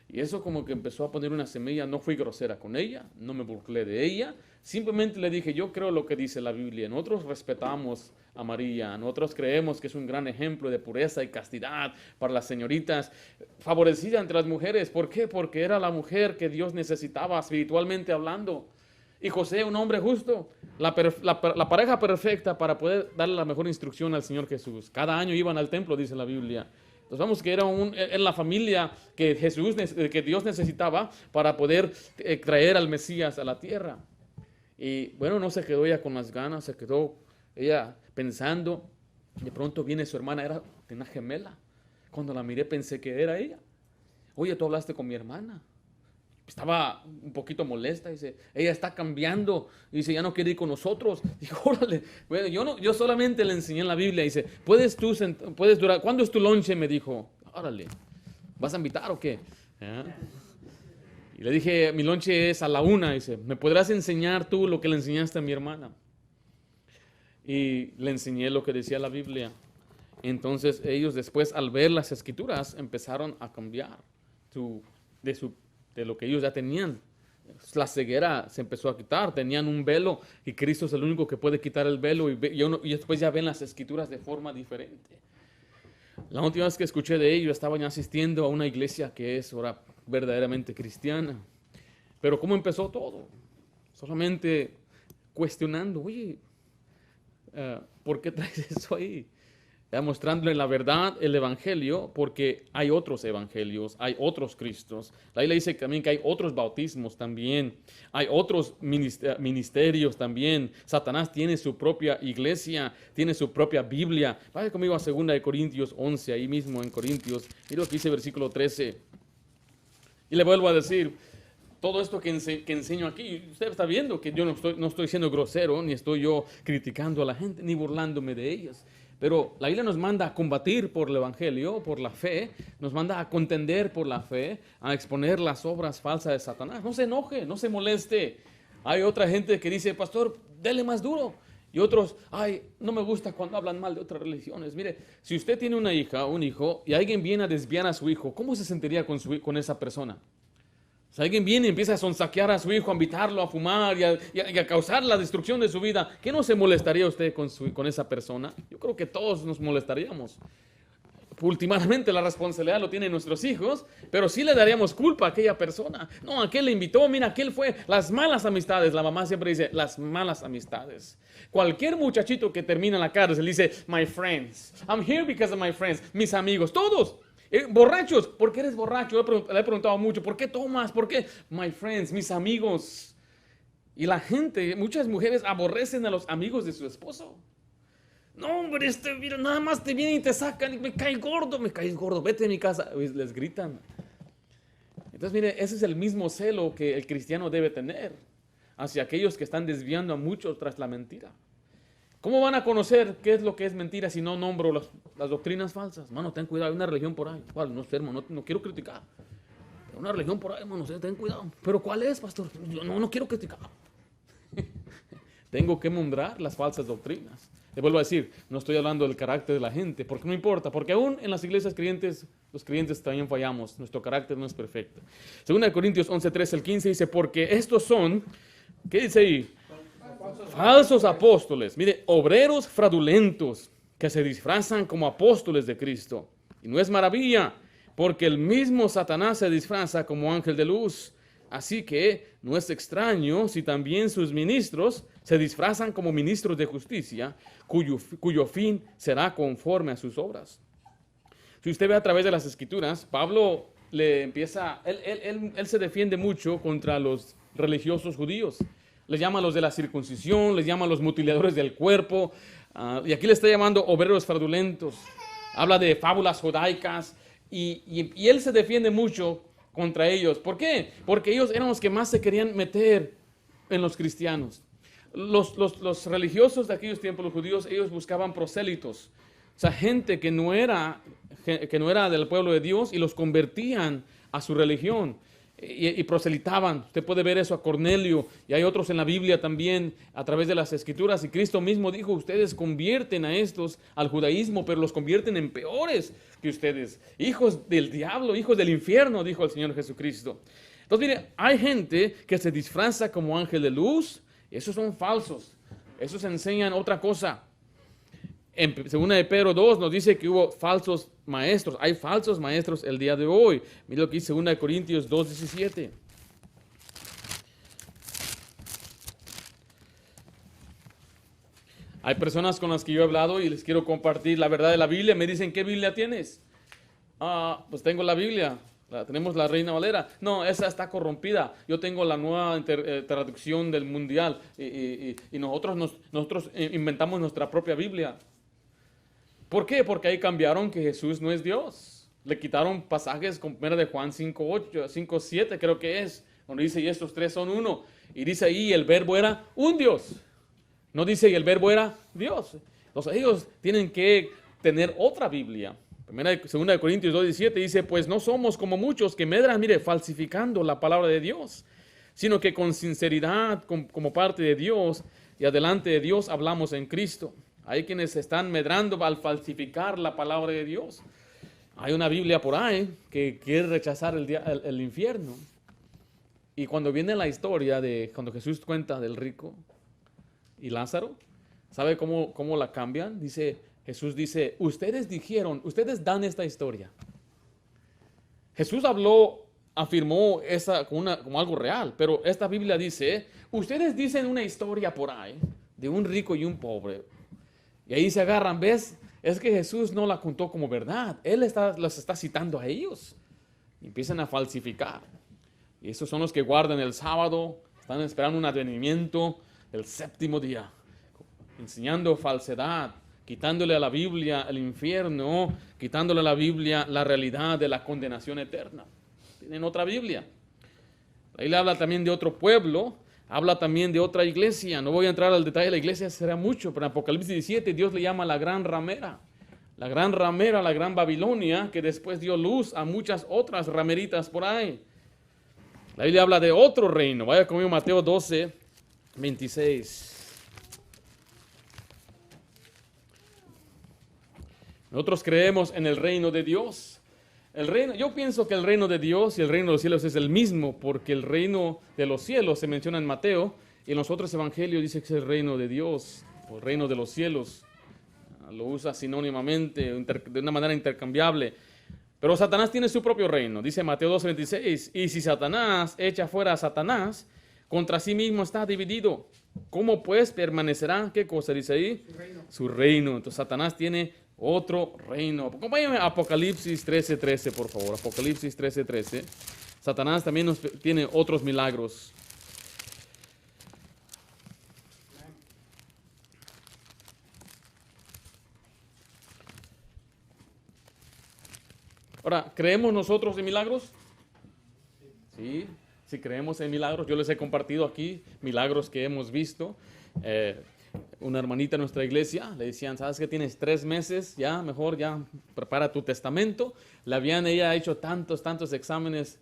y eso como que empezó a poner una semilla. No fui grosera con ella, no me burlé de ella, simplemente le dije, yo creo lo que dice la Biblia, nosotros respetamos a María, nosotros creemos que es un gran ejemplo de pureza y castidad para las señoritas, favorecida entre las mujeres. ¿Por qué? Porque era la mujer que Dios necesitaba espiritualmente hablando. Y José, un hombre justo, la pareja perfecta para poder darle la mejor instrucción al Señor Jesús. Cada año iban al templo, dice la Biblia. Entonces vamos que era en la familia que Dios necesitaba para poder traer al Mesías a la tierra. Y bueno, no se quedó ella con las ganas, se quedó ella pensando. De pronto viene su hermana, era una gemela. Cuando la miré pensé que era ella. Oye, tú hablaste con mi hermana. Estaba un poquito molesta, dice, ella está cambiando, dice, ya no quiere ir con nosotros. Dijo, órale, bueno, yo solamente le enseñé en la Biblia, dice, puedes durar, ¿cuándo es tu lonche? Me dijo, órale, ¿vas a invitar o qué? Y le dije, mi lonche es a la 1, dice, ¿me podrás enseñar tú lo que le enseñaste a mi hermana? Y le enseñé lo que decía la Biblia. Entonces ellos después, al ver las escrituras, empezaron a cambiar de lo que ellos ya tenían. La ceguera se empezó a quitar, tenían un velo y Cristo es el único que puede quitar el velo, y después ya ven las escrituras de forma diferente. La última vez que escuché de ellos estaban asistiendo a una iglesia que es ahora verdaderamente cristiana. Pero ¿cómo empezó todo? Solamente cuestionando, oye, ¿por qué traes eso ahí? Mostrándole la verdad, el evangelio, porque hay otros evangelios, hay otros Cristos. La Biblia dice también que hay otros bautismos también, hay otros ministerios también. Satanás tiene su propia iglesia, tiene su propia Biblia. Vaya conmigo a 2 Corintios 11, ahí mismo en Corintios. Mira lo que dice versículo 13. Y le vuelvo a decir, todo esto que enseño aquí, usted está viendo que yo no estoy siendo grosero, ni estoy yo criticando a la gente, ni burlándome de ellas. Pero la Biblia nos manda a combatir por el Evangelio, por la fe, nos manda a contender por la fe, a exponer las obras falsas de Satanás. No se enoje, no se moleste. Hay otra gente que dice, pastor, dele más duro. Y otros, no me gusta cuando hablan mal de otras religiones. Mire, si usted tiene una hija o un hijo y alguien viene a desviar a su hijo, ¿cómo se sentiría con esa persona? Si alguien viene y empieza a sonsaquear a su hijo, a invitarlo a fumar y a causar la destrucción de su vida, ¿qué no se molestaría usted con esa persona? Yo creo que todos nos molestaríamos. Últimamente la responsabilidad lo tienen nuestros hijos, pero sí le daríamos culpa a aquella persona. No, aquel le invitó, mira, aquel fue. Las malas amistades, la mamá siempre dice, las malas amistades. Cualquier muchachito que termina en la cárcel dice, my friends, I'm here because of my friends, mis amigos, todos. Borrachos, ¿por qué eres borracho? Le he preguntado mucho, ¿por qué tomas? ¿Por qué? My friends, mis amigos. Y la gente, muchas mujeres aborrecen a los amigos de su esposo. No, hombre, mira, nada más te vienen y te sacan y me caes gordo, vete de mi casa. Les gritan. Entonces, mire, ese es el mismo celo que el cristiano debe tener hacia aquellos que están desviando a muchos tras la mentira. ¿Cómo van a conocer qué es lo que es mentira si no nombro las doctrinas falsas? Hermano, ten cuidado, hay una religión por ahí. ¿Cuál? No sé, hermano, no quiero criticar. Hay una religión por ahí, hermano, ten cuidado. ¿Pero cuál es, pastor? Yo no quiero criticar. Tengo que nombrar las falsas doctrinas. Le vuelvo a decir, no estoy hablando del carácter de la gente, porque no importa, porque aún en las iglesias creyentes, los creyentes también fallamos, nuestro carácter no es perfecto. Según Corintios 11:13 al 15 dice, porque estos son, ¿qué dice ahí? Falsos apóstoles, mire, obreros fraudulentos que se disfrazan como apóstoles de Cristo. Y no es maravilla, porque el mismo Satanás se disfraza como ángel de luz. Así que no es extraño si también sus ministros se disfrazan como ministros de justicia, cuyo fin será conforme a sus obras. Si usted ve a través de las Escrituras, Pablo él se defiende mucho contra los religiosos judíos. Les llama a los de la circuncisión, les llama a los mutiladores del cuerpo, y aquí le está llamando obreros fraudulentos. Habla de fábulas judaicas, y él se defiende mucho contra ellos. ¿Por qué? Porque ellos eran los que más se querían meter en los cristianos. Los religiosos de aquellos tiempos, los judíos, ellos buscaban prosélitos. O sea, gente que no era del pueblo de Dios y los convertían a su religión. Y proselitaban. Usted puede ver eso a Cornelio, y hay otros en la Biblia también a través de las Escrituras, y Cristo mismo dijo, ustedes convierten a estos al judaísmo, pero los convierten en peores que ustedes, hijos del diablo, hijos del infierno, dijo el Señor Jesucristo. Entonces mire, hay gente que se disfraza como ángel de luz, esos son falsos, esos enseñan otra cosa. En 2 de Pedro 2 nos dice que hubo falsos maestros. Hay falsos maestros el día de hoy. Mira lo que dice 2 de Corintios 2:17. Hay personas con las que yo he hablado y les quiero compartir la verdad de la Biblia. Me dicen, ¿qué Biblia tienes? Pues tengo la Biblia. Tenemos la Reina Valera. No, esa está corrompida. Yo tengo la nueva traducción del mundial. Y nosotros inventamos nuestra propia Biblia. ¿Por qué? Porque ahí cambiaron que Jesús no es Dios. Le quitaron pasajes como 1 de Juan 5:7 creo que es, donde dice, y estos tres son uno. Y dice ahí, el verbo era un Dios. No dice, y el verbo era Dios. Entonces ellos tienen que tener otra Biblia. 2 Corintios 2:17 dice, pues no somos como muchos que medran, mire, falsificando la palabra de Dios, sino que con sinceridad, como parte de Dios y adelante de Dios, hablamos en Cristo. Hay quienes están medrando al falsificar la palabra de Dios. Hay una Biblia por ahí que quiere rechazar el infierno. Y cuando viene la historia de cuando Jesús cuenta del rico y Lázaro, ¿sabe cómo la cambian? Jesús dice, ustedes dan esta historia. Jesús afirmó esa como algo real, pero esta Biblia dice, ustedes dicen una historia por ahí de un rico y un pobre. Y ahí se agarran, ¿ves? Es que Jesús no la contó como verdad. Él los está citando a ellos. Y empiezan a falsificar. Y esos son los que guardan el sábado, están esperando un advenimiento el séptimo día, enseñando falsedad, quitándole a la Biblia el infierno, quitándole a la Biblia la realidad de la condenación eterna. Tienen otra Biblia. Ahí le habla también de otro pueblo. Habla también de otra iglesia. No voy a entrar al detalle de la iglesia, será mucho, pero en Apocalipsis 17 Dios le llama la gran ramera. La gran ramera, la gran Babilonia, que después dio luz a muchas otras rameritas por ahí. La Biblia habla de otro reino. Vaya conmigo Mateo 12:26. Nosotros creemos en el reino de Dios. Yo pienso que el reino de Dios y el reino de los cielos es el mismo, porque el reino de los cielos se menciona en Mateo, y en los otros evangelios dice que es el reino de Dios, o el reino de los cielos. Lo usa sinónimamente, de una manera intercambiable. Pero Satanás tiene su propio reino, dice Mateo 2:26, y si Satanás echa fuera a Satanás, contra sí mismo está dividido. ¿Cómo pues permanecerá? ¿Qué cosa dice ahí? Su reino. Entonces Satanás tiene otro reino. Acompáñame a Apocalipsis 13:13, por favor. Apocalipsis 13:13. Satanás también tiene otros milagros. Ahora, ¿creemos nosotros en milagros? Sí, sí creemos en milagros. Yo les he compartido aquí milagros que hemos visto. una hermanita en nuestra iglesia, le decían, ¿sabes qué? Tienes 3 meses, ya, mejor, ya, prepara tu testamento. Le habían ella hecho tantos exámenes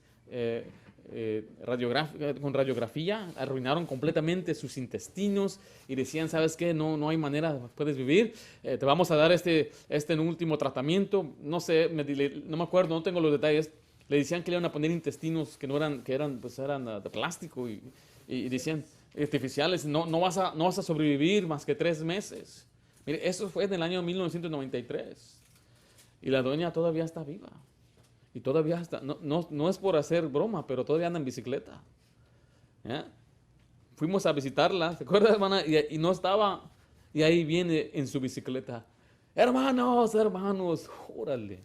con radiografía, arruinaron completamente sus intestinos y decían, ¿sabes qué? No hay manera, puedes vivir, te vamos a dar este último tratamiento, no sé, no me acuerdo, no tengo los detalles. Le decían que le iban a poner intestinos que eran de plástico y decían, artificiales, no vas a sobrevivir más que 3 meses. Mire, eso fue en el año 1993 y la doña todavía está viva. Y todavía está, no es por hacer broma, pero todavía anda en bicicleta. ¿Ya? Fuimos a visitarla, ¿se acuerda, hermana? Y no estaba, y ahí viene en su bicicleta. Hermanos, órale.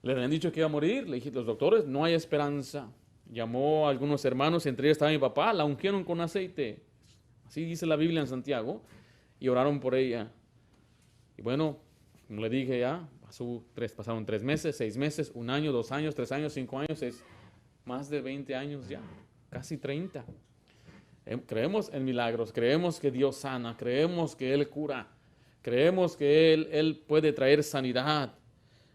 Le habían dicho que iba a morir, le dije, los doctores, no hay esperanza. Llamó a algunos hermanos, entre ellos estaba mi papá, la ungieron con aceite. Así dice la Biblia en Santiago, y oraron por ella. Y bueno, como le dije ya, pasaron 3 meses, 6 meses, 1 año, 2 años, 3 años, 5 años, más de 20 años ya, casi 30. Creemos en milagros, creemos que Dios sana, creemos que Él cura, creemos que Él puede traer sanidad,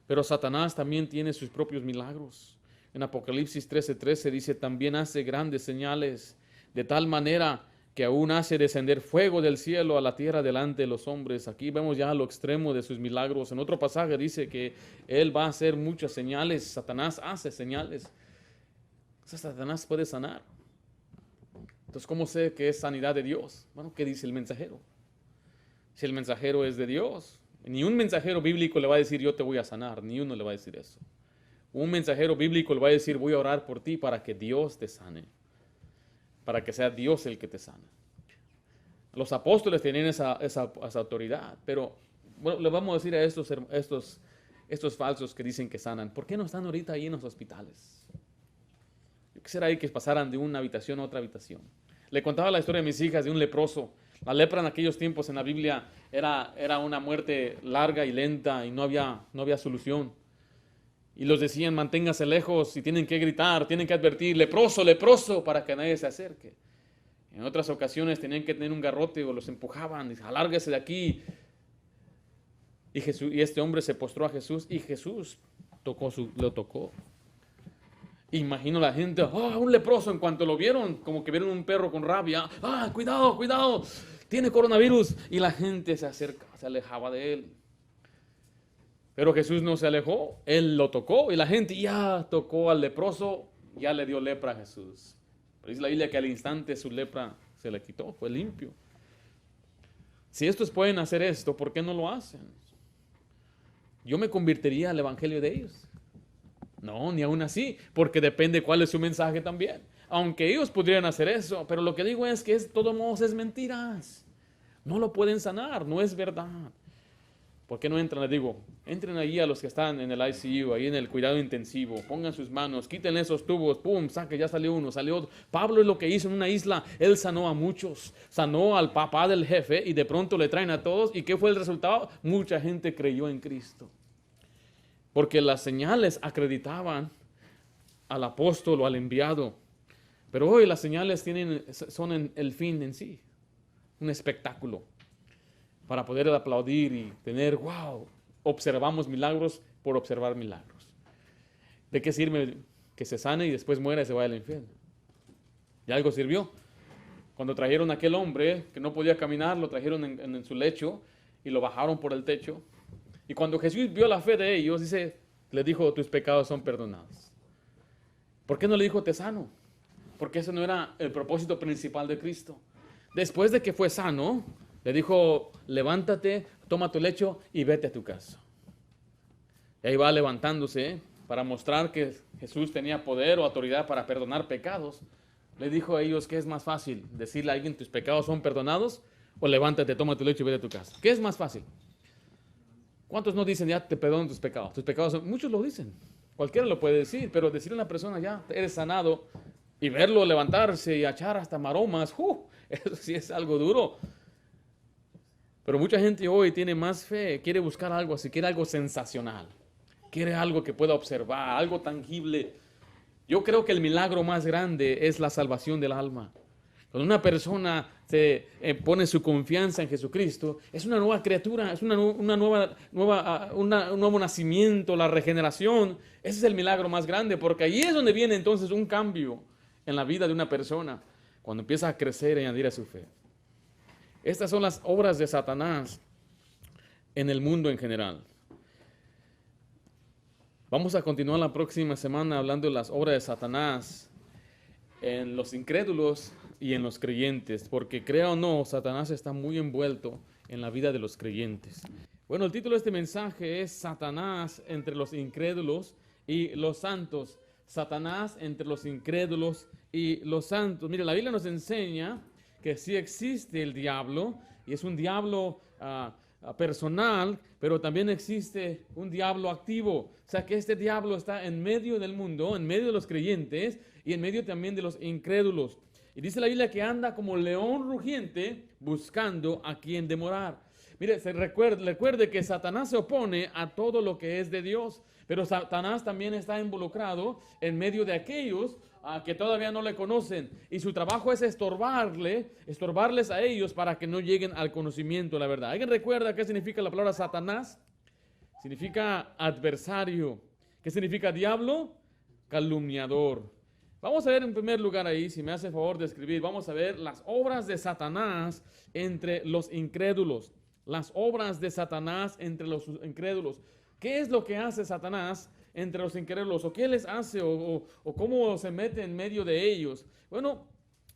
pero Satanás también tiene sus propios milagros. En Apocalipsis 13:13 dice, también hace grandes señales, de tal manera que aún hace descender fuego del cielo a la tierra delante de los hombres. Aquí vemos ya lo extremo de sus milagros. En otro pasaje dice que Él va a hacer muchas señales. Satanás hace señales. O sea, Satanás puede sanar. Entonces, ¿cómo sé que es sanidad de Dios? Bueno, ¿qué dice el mensajero? Si el mensajero es de Dios, ni un mensajero bíblico le va a decir yo te voy a sanar, ni uno le va a decir eso. Un mensajero bíblico le va a decir voy a orar por ti para que Dios te sane, para que sea Dios el que te sana. Los apóstoles tenían esa autoridad, pero bueno, le vamos a decir a estos falsos que dicen que sanan, ¿por qué no están ahorita ahí en los hospitales? Yo quisiera ahí que pasaran de una habitación a otra habitación. Le contaba la historia de mis hijas de un leproso. La lepra en aquellos tiempos en la Biblia era una muerte larga y lenta y no había solución. Y los decían, manténgase lejos y tienen que gritar, tienen que advertir, leproso, leproso, para que nadie se acerque. En otras ocasiones tenían que tener un garrote o los empujaban, y alárguese de aquí. Y este hombre se postró a Jesús y Jesús lo tocó. Imagino la gente, un leproso, en cuanto lo vieron, como que vieron un perro con rabia, cuidado, cuidado, tiene coronavirus. Y la gente se alejaba de él. Pero Jesús no se alejó, Él lo tocó y la gente ya tocó al leproso, ya le dio lepra a Jesús. Pero dice la Biblia que al instante su lepra se le quitó, fue limpio. Si estos pueden hacer esto, ¿por qué no lo hacen? Yo me convertiría al evangelio de ellos. No, ni aún así, porque depende cuál es su mensaje también. Aunque ellos podrían hacer eso, pero lo que digo es que de todos modos es mentiras. No lo pueden sanar, no es verdad. ¿Por qué no entran? Les digo, entren ahí a los que están en el ICU, ahí en el cuidado intensivo, pongan sus manos, quiten esos tubos, pum, saque, ya salió uno, salió otro. Pablo es lo que hizo en una isla, él sanó a muchos, sanó al papá del jefe y de pronto le traen a todos. ¿Y qué fue el resultado? Mucha gente creyó en Cristo. Porque las señales acreditaban al apóstol o al enviado. Pero hoy las señales son el fin en sí, un espectáculo. Para poder aplaudir y tener, wow, observamos milagros por observar milagros. ¿De qué sirve que se sane y después muera y se vaya al infierno? ¿Y algo sirvió? Cuando trajeron a aquel hombre que no podía caminar, lo trajeron en su lecho y lo bajaron por el techo. Y cuando Jesús vio la fe de ellos, le dijo, tus pecados son perdonados. ¿Por qué no le dijo, te sano? Porque ese no era el propósito principal de Cristo. Después de que fue sano, le dijo, levántate, toma tu lecho y vete a tu casa. Y ahí va levantándose para mostrar que Jesús tenía poder o autoridad para perdonar pecados. Le dijo a ellos, ¿qué es más fácil? ¿Decirle a alguien tus pecados son perdonados? ¿O levántate, toma tu lecho y vete a tu casa? ¿Qué es más fácil? ¿Cuántos no dicen ya te perdonan tus pecados? Tus pecados son... Muchos lo dicen. Cualquiera lo puede decir, pero decirle a una persona ya eres sanado y verlo levantarse y echar hasta maromas, eso sí es algo duro. Pero mucha gente hoy tiene más fe, quiere buscar algo así, quiere algo sensacional, quiere algo que pueda observar, algo tangible. Yo creo que el milagro más grande es la salvación del alma. Cuando una persona se pone su confianza en Jesucristo, es una nueva criatura, es un nuevo nacimiento, la regeneración. Ese es el milagro más grande, porque ahí es donde viene entonces un cambio en la vida de una persona, cuando empieza a crecer y añadir a su fe. Estas son las obras de Satanás en el mundo en general. Vamos a continuar la próxima semana hablando de las obras de Satanás en los incrédulos y en los creyentes, porque crea o no, Satanás está muy envuelto en la vida de los creyentes. Bueno, el título de este mensaje es Satanás entre los incrédulos y los santos. Satanás entre los incrédulos y los santos. Mire, la Biblia nos enseña que sí existe el diablo, y es un diablo personal, pero también existe un diablo activo. O sea que este diablo está en medio del mundo, en medio de los creyentes y en medio también de los incrédulos. Y dice la Biblia que anda como león rugiente buscando a quien devorar. Mire, recuerde que Satanás se opone a todo lo que es de Dios, pero Satanás también está involucrado en medio de aquellos que todavía no le conocen, y su trabajo es estorbarles a ellos para que no lleguen al conocimiento de la verdad. ¿Alguien recuerda qué significa la palabra Satanás? Significa adversario. ¿Qué significa diablo? Calumniador. Vamos a ver en primer lugar ahí, si me hace el favor de escribir, vamos a ver las obras de Satanás entre los incrédulos. Las obras de Satanás entre los incrédulos. ¿Qué es lo que hace Satanás entre los incrédulos? ¿O qué les hace? ¿O cómo se mete en medio de ellos? Bueno,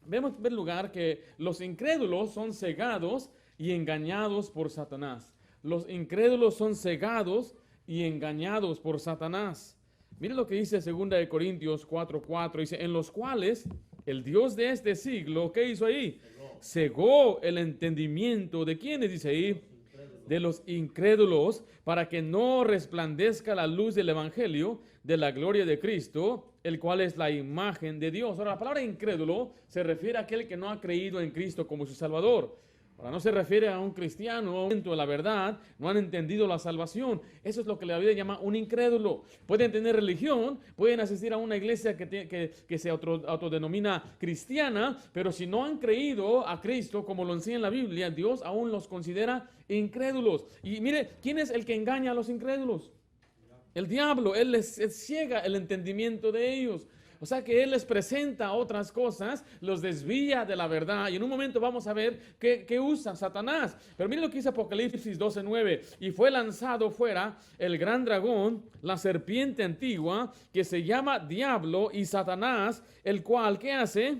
vemos en primer lugar que los incrédulos son cegados y engañados por Satanás. Los incrédulos son cegados y engañados por Satanás. Mire lo que dice 2 Corintios 4:4. Dice, en los cuales el Dios de este siglo, ¿qué hizo ahí? Cegó el entendimiento de quienes, dice ahí, de los incrédulos, para que no resplandezca la luz del evangelio de la gloria de Cristo, el cual es la imagen de Dios. Ahora, la palabra incrédulo se refiere a aquel que no ha creído en Cristo como su Salvador. Ahora, no se refiere a un cristiano, de la verdad, no han entendido la salvación. Eso es lo que la Biblia llama un incrédulo. Pueden tener religión, pueden asistir a una iglesia que se autodenomina cristiana, pero si no han creído a Cristo como lo enseña en la Biblia, Dios aún los considera incrédulos. Y mire, ¿quién es el que engaña a los incrédulos? El diablo. Él les ciega el entendimiento de ellos. O sea que Él les presenta otras cosas, los desvía de la verdad, y en un momento vamos a ver qué usa Satanás. Pero miren lo que dice Apocalipsis 12:9. Y fue lanzado fuera el gran dragón, la serpiente antigua, que se llama Diablo y Satanás, el cual, ¿qué hace?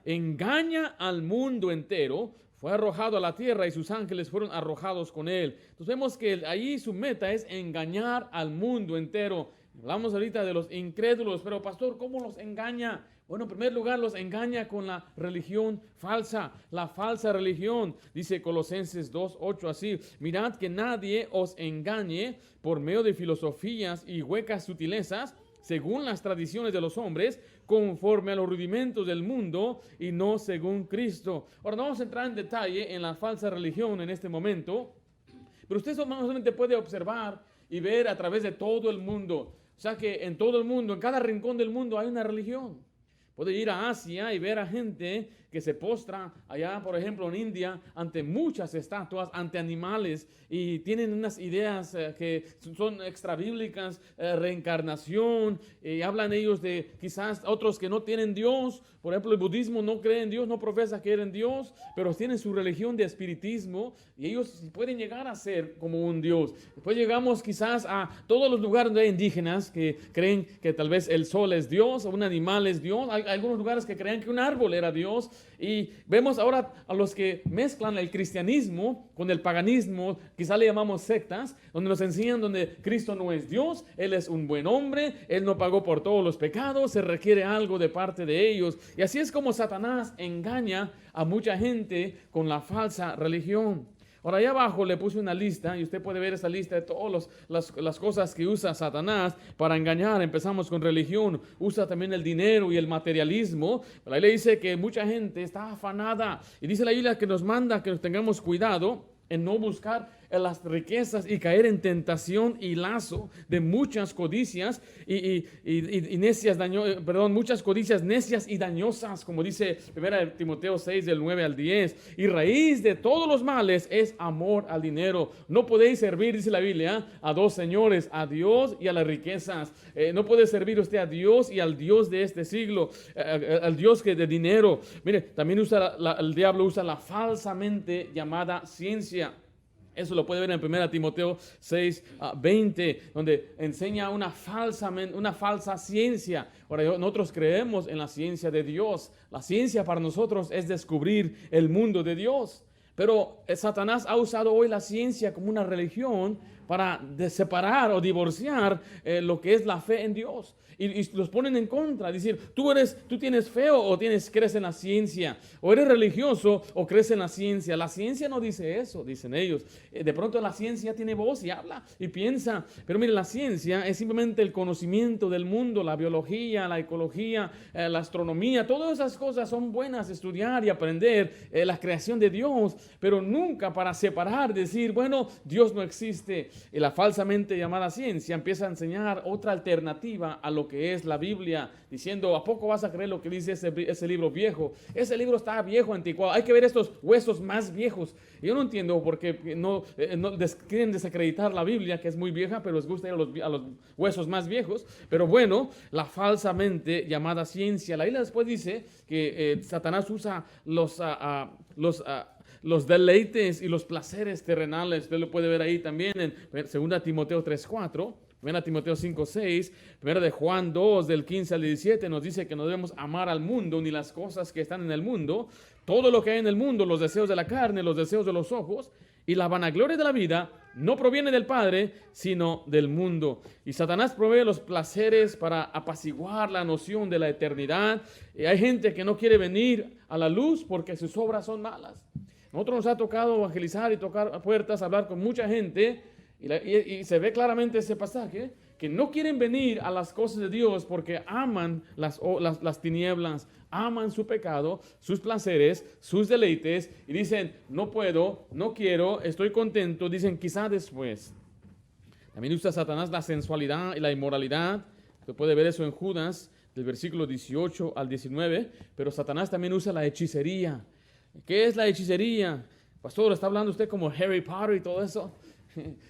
Engaña al mundo entero. Fue arrojado a la tierra y sus ángeles fueron arrojados con él. Entonces vemos que ahí su meta es engañar al mundo entero. Hablamos ahorita de los incrédulos, pero pastor, ¿cómo los engaña? Bueno, en primer lugar los engaña con la religión falsa, la falsa religión. Dice Colosenses 2:8 así, mirad que nadie os engañe por medio de filosofías y huecas sutilezas, según las tradiciones de los hombres, conforme a los rudimentos del mundo y no según Cristo. Ahora no vamos a entrar en detalle en la falsa religión en este momento, pero usted solamente puede observar y ver a través de todo el mundo. O sea que en todo el mundo, en cada rincón del mundo hay una religión. Puede ir a Asia y ver a gente que se postra allá, por ejemplo, en India, ante muchas estatuas, ante animales, y tienen unas ideas que son extrabíblicas, reencarnación, y hablan ellos de quizás otros que no tienen Dios. Por ejemplo, el budismo no cree en Dios, no profesa que en Dios, pero tienen su religión de espiritismo, y ellos pueden llegar a ser como un Dios. Después llegamos quizás a todos los lugares donde hay indígenas que creen que tal vez el sol es Dios, o un animal es Dios. Hay algunos lugares que creían que un árbol era Dios, y vemos ahora a los que mezclan el cristianismo con el paganismo, quizá le llamamos sectas, donde nos enseñan donde Cristo no es Dios, Él es un buen hombre, Él no pagó por todos los pecados, se requiere algo de parte de ellos. Y así es como Satanás engaña a mucha gente con la falsa religión. Ahora, allá abajo le puse una lista y usted puede ver esa lista de todas las cosas que usa Satanás para engañar. Empezamos con religión, usa también el dinero y el materialismo. La Biblia dice que mucha gente está afanada y dice la Biblia que nos manda que nos tengamos cuidado en no buscar en las riquezas y caer en tentación y lazo de muchas codicias y necias muchas codicias necias y dañosas, como dice 1 Timoteo 6 del 9 al 10. Y raíz de todos los males es amor al dinero. No podéis servir, dice la Biblia, a dos señores, a Dios y a las riquezas. No puede servir usted a Dios y al Dios de este siglo, al Dios que de dinero. Mire, también el diablo usa la falsamente llamada ciencia. Eso lo puede ver en 1 Timoteo 6, 20, donde enseña una falsa ciencia. Ahora, nosotros creemos en la ciencia de Dios. La ciencia para nosotros es descubrir el mundo de Dios. Pero Satanás ha usado hoy la ciencia como una religión para separar o divorciar lo que es la fe en Dios. Y los ponen en contra, decir, tú tienes fe o crees en la ciencia, o eres religioso o crees en la ciencia. La ciencia no dice eso, dicen ellos. De pronto la ciencia tiene voz y habla y piensa, pero mire, la ciencia es simplemente el conocimiento del mundo, la biología, la ecología, la astronomía, todas esas cosas son buenas estudiar y aprender la creación de Dios, pero nunca para separar, decir, bueno, Dios no existe. Y la falsamente llamada ciencia empieza a enseñar otra alternativa a lo que es la Biblia, diciendo, ¿a poco vas a creer lo que dice ese libro viejo? Ese libro está viejo, anticuado. Hay que ver estos huesos más viejos. Y yo no entiendo por qué quieren desacreditar la Biblia, que es muy vieja, pero les gusta ir a los huesos más viejos. Pero bueno, la falsamente llamada ciencia. La Biblia después dice que Satanás usa los deleites y los placeres terrenales. Usted lo puede ver ahí también en 2 Timoteo 3:4, 1 Timoteo 5:6, 1 de Juan 2 del 15 al 17 nos dice que no debemos amar al mundo ni las cosas que están en el mundo. Todo lo que hay en el mundo, los deseos de la carne, los deseos de los ojos y la vanagloria de la vida, no proviene del Padre, sino del mundo. Y Satanás provee los placeres para apaciguar la noción de la eternidad. Y hay gente que no quiere venir a la luz porque sus obras son malas. Nosotros nos ha tocado evangelizar y tocar puertas, hablar con mucha gente, y se ve claramente ese pasaje, que no quieren venir a las cosas de Dios porque aman las tinieblas, aman su pecado, sus placeres, sus deleites, y dicen, no puedo, no quiero, estoy contento, dicen, quizá después. También usa Satanás la sensualidad y la inmoralidad. Se puede ver eso en Judas, del versículo 18 al 19, pero Satanás también usa la hechicería. ¿Qué es la hechicería? Pastor, ¿está hablando usted como Harry Potter y todo eso?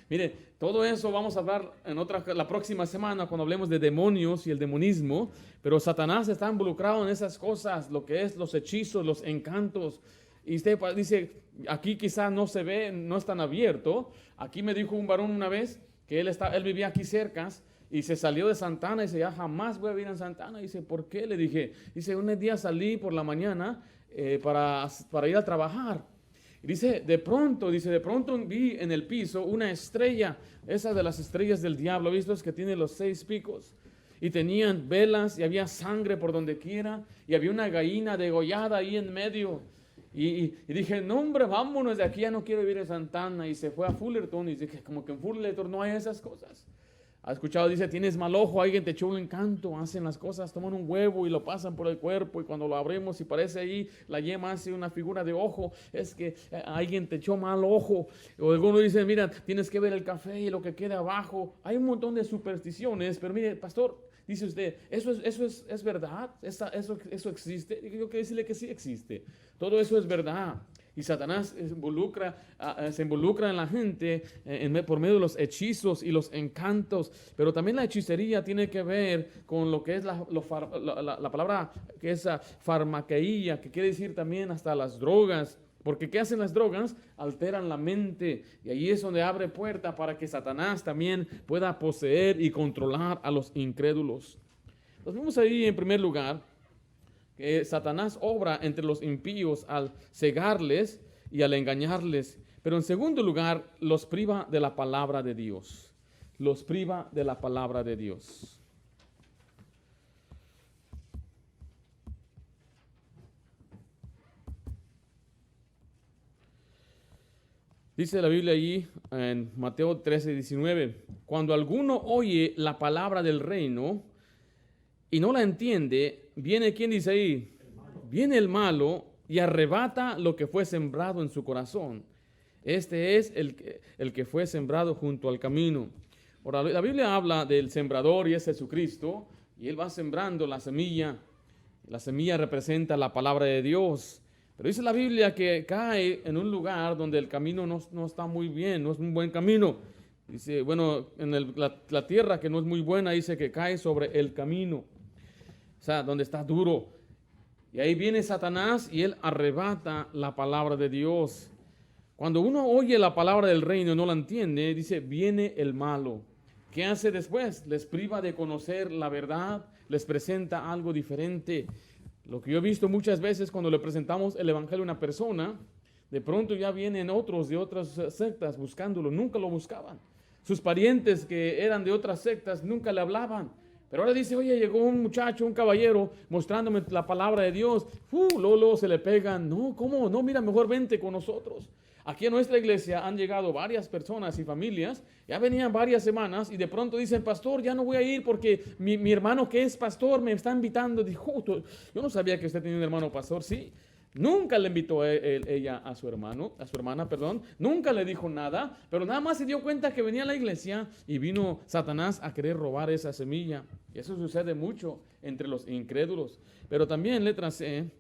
Mire, todo eso vamos a hablar la próxima semana cuando hablemos de demonios y el demonismo, pero Satanás está involucrado en esas cosas, lo que es los hechizos, los encantos. Y usted dice, aquí quizás no se ve, no es tan abierto. Aquí me dijo un varón una vez que él vivía aquí cerca y se salió de Santana y dice, ya jamás voy a vivir en Santana. Y dice, ¿por qué? Le dije, dice, un día salí por la mañana para ir a trabajar. Y dice, de pronto vi en el piso una estrella, esa de las estrellas del diablo, ¿visto? Es que tiene los 6 picos. Y tenían velas y había sangre por donde quiera y había una gallina degollada ahí en medio. Y dije, no hombre, vámonos de aquí, ya no quiero vivir en Santana. Y se fue a Fullerton y dije, como que en Fullerton no hay esas cosas. ¿Ha escuchado? Dice, tienes mal ojo, alguien te echó un encanto, hacen las cosas, toman un huevo y lo pasan por el cuerpo y cuando lo abrimos y parece ahí, la yema hace una figura de ojo, es que alguien te echó mal ojo. O algunos dicen, mira, tienes que ver el café y lo que queda abajo. Hay un montón de supersticiones, pero mire, pastor, dice usted, ¿eso es verdad? ¿Eso existe? Yo quiero decirle que sí existe. Todo eso es verdad. Y Satanás se involucra en la gente por medio de los hechizos y los encantos. Pero también la hechicería tiene que ver con lo que es la palabra que es farmaqueía, que quiere decir también hasta las drogas. Porque ¿qué hacen las drogas? Alteran la mente. Y ahí es donde abre puerta para que Satanás también pueda poseer y controlar a los incrédulos. Nos vemos ahí en primer lugar que Satanás obra entre los impíos al cegarles y al engañarles. Pero en segundo lugar, los priva de la palabra de Dios. Los priva de la palabra de Dios. Dice la Biblia allí en Mateo 13:19, cuando alguno oye la palabra del reino y no la entiende, viene, ¿quién dice ahí? Viene el malo y arrebata lo que fue sembrado en su corazón. Este es el que fue sembrado junto al camino. Ahora, la Biblia habla del sembrador y es Jesucristo, y Él va sembrando la semilla. La semilla representa la palabra de Dios. Pero dice la Biblia que cae en un lugar donde el camino no está muy bien, no es un buen camino. Dice, bueno, en la tierra que no es muy buena, dice que cae sobre el camino. O sea, donde está duro. Y ahí viene Satanás y él arrebata la palabra de Dios. Cuando uno oye la palabra del reino y no la entiende, dice, viene el malo. ¿Qué hace después? Les priva de conocer la verdad, les presenta algo diferente. Lo que yo he visto muchas veces cuando le presentamos el evangelio a una persona, de pronto ya vienen otros de otras sectas buscándolo, nunca lo buscaban. Sus parientes que eran de otras sectas nunca le hablaban. Pero ahora dice, oye, llegó un muchacho, un caballero, mostrándome la palabra de Dios. Luego se le pegan. No, ¿cómo? No, mira, mejor vente con nosotros. Aquí en nuestra iglesia han llegado varias personas y familias, ya venían varias semanas y de pronto dicen, pastor, ya no voy a ir porque mi hermano que es pastor me está invitando. Dijo, yo no sabía que usted tenía un hermano pastor. Sí, nunca le invitó ella a su hermana, nunca le dijo nada, pero nada más se dio cuenta que venía a la iglesia y vino Satanás a querer robar esa semilla. Y eso sucede mucho entre los incrédulos. Pero también, letra C,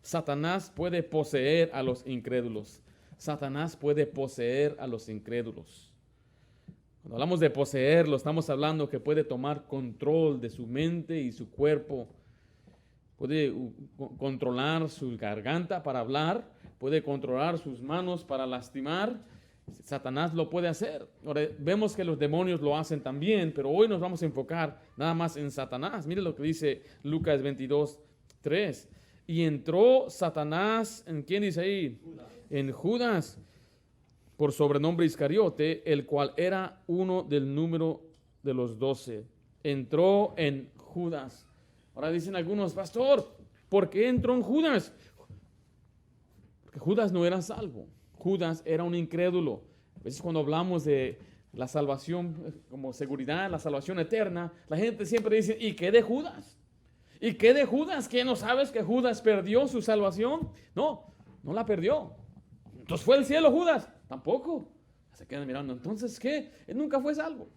Satanás puede poseer a los incrédulos. Satanás puede poseer a los incrédulos. Cuando hablamos de poseerlo, estamos hablando que puede tomar control de su mente y su cuerpo. Puede controlar su garganta para hablar, puede controlar sus manos para lastimar. Satanás lo puede hacer. Ahora, vemos que los demonios lo hacen también, pero hoy nos vamos a enfocar nada más en Satanás. Mire lo que dice Lucas 22:3. Y entró Satanás, ¿en quién dice ahí? Judas. En Judas, por sobrenombre Iscariote, el cual era uno del número de los 12. Entró en Judas. Ahora dicen algunos, pastor, ¿por qué entró en Judas? Porque Judas no era salvo. Judas era un incrédulo. A veces cuando hablamos de la salvación como seguridad, la salvación eterna, la gente siempre dice, ¿y qué de Judas? ¿Y qué de Judas? ¿Qué no sabes que Judas perdió su salvación? No la perdió. Entonces fue al cielo Judas. Tampoco. Se quedan mirando. Entonces, ¿qué? Él nunca fue salvo.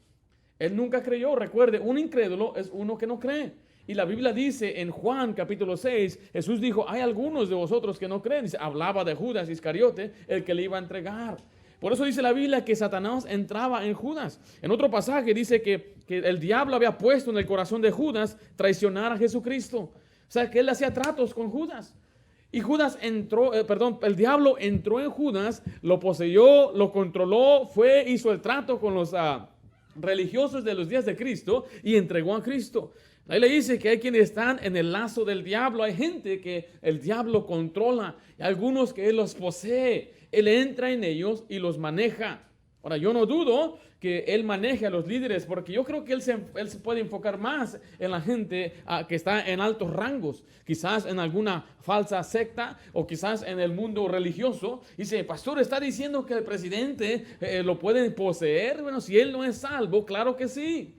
Él nunca creyó. Recuerde, un incrédulo es uno que no cree. Y la Biblia dice en Juan capítulo 6, Jesús dijo, hay algunos de vosotros que no creen. Dice, hablaba de Judas Iscariote, el que le iba a entregar. Por eso dice la Biblia que Satanás entraba en Judas. En otro pasaje dice que el diablo había puesto en el corazón de Judas traicionar a Jesucristo. O sea, que él hacía tratos con Judas. Y Judas entró, el diablo entró en Judas, lo poseyó, lo controló, hizo el trato con los religiosos de los días de Cristo y entregó a Cristo. Ahí le dice que hay quienes están en el lazo del diablo. Hay gente que el diablo controla. Y algunos que él los posee. Él entra en ellos y los maneja. Ahora, yo no dudo que él maneje a los líderes, porque yo creo que él se puede enfocar más en la gente que está en altos rangos, quizás en alguna falsa secta o quizás en el mundo religioso. Dice, pastor, ¿está diciendo que el presidente lo puede poseer? Bueno, si él no es salvo, claro que sí.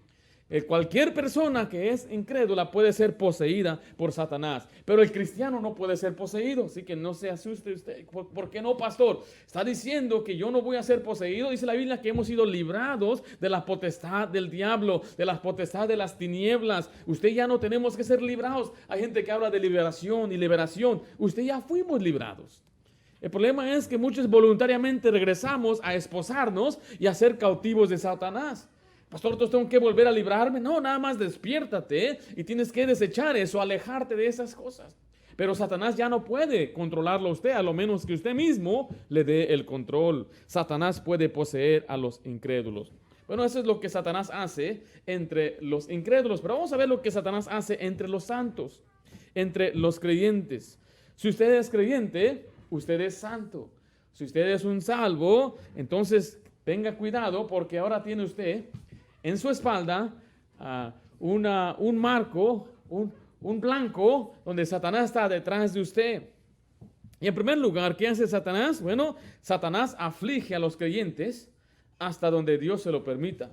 Cualquier persona que es incrédula puede ser poseída por Satanás, pero el cristiano no puede ser poseído, así que no se asuste usted. ¿Por qué no, pastor? Está diciendo que yo no voy a ser poseído. Dice la Biblia que hemos sido librados de la potestad del diablo, de la potestad de las tinieblas. Usted ya no tenemos que ser librados. Hay gente que habla de liberación y liberación. Usted ya fuimos librados. El problema es que muchos voluntariamente regresamos a esposarnos y a ser cautivos de Satanás. Pastor, entonces tengo que volver a librarme. No, nada más despiértate y tienes que desechar eso, alejarte de esas cosas. Pero Satanás ya no puede controlarlo a usted, a lo menos que usted mismo le dé el control. Satanás puede poseer a los incrédulos. Bueno, eso es lo que Satanás hace entre los incrédulos. Pero vamos a ver lo que Satanás hace entre los santos, entre los creyentes. Si usted es creyente, usted es santo. Si usted es un salvo, entonces tenga cuidado, porque ahora tiene usted en su espalda un marco, un blanco, donde Satanás está detrás de usted. Y en primer lugar, ¿qué hace Satanás? Bueno, Satanás aflige a los creyentes hasta donde Dios se lo permita.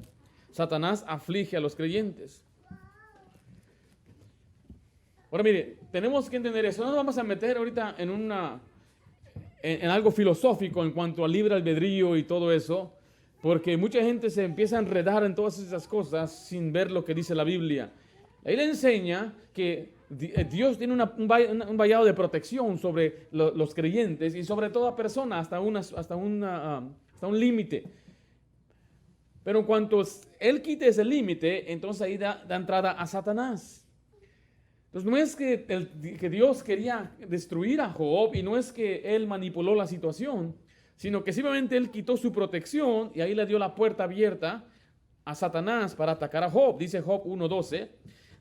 Satanás aflige a los creyentes. Ahora mire, tenemos que entender eso. No nos vamos a meter ahorita en en algo filosófico en cuanto al libre albedrío y todo eso, porque mucha gente se empieza a enredar en todas esas cosas sin ver lo que dice la Biblia. La Biblia enseña que Dios tiene un vallado de protección sobre los creyentes y sobre toda persona hasta un límite. Pero en cuanto Él quite ese límite, entonces ahí da entrada a Satanás. Entonces no es que Dios quería destruir a Job y no es que Él manipuló la situación, sino que simplemente Él quitó su protección y ahí le dio la puerta abierta a Satanás para atacar a Job. Dice Job 1:12,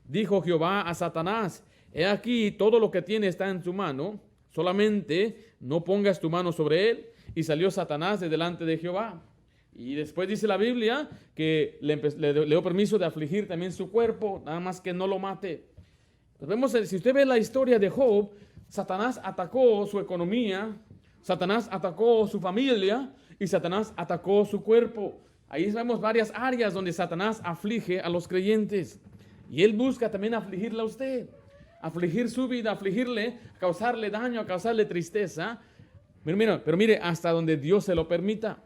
dijo Jehová a Satanás, he aquí todo lo que tiene está en tu mano, solamente no pongas tu mano sobre él. Y salió Satanás de delante de Jehová. Y después dice la Biblia que le dio permiso de afligir también su cuerpo, nada más que no lo mate. Pues vemos, si usted ve la historia de Job, Satanás atacó su economía, Satanás atacó su familia y Satanás atacó su cuerpo. Ahí vemos varias áreas donde Satanás aflige a los creyentes. Y él busca también afligirle a usted, afligir su vida, afligirle, causarle daño, causarle tristeza. Pero mire, hasta donde Dios se lo permita.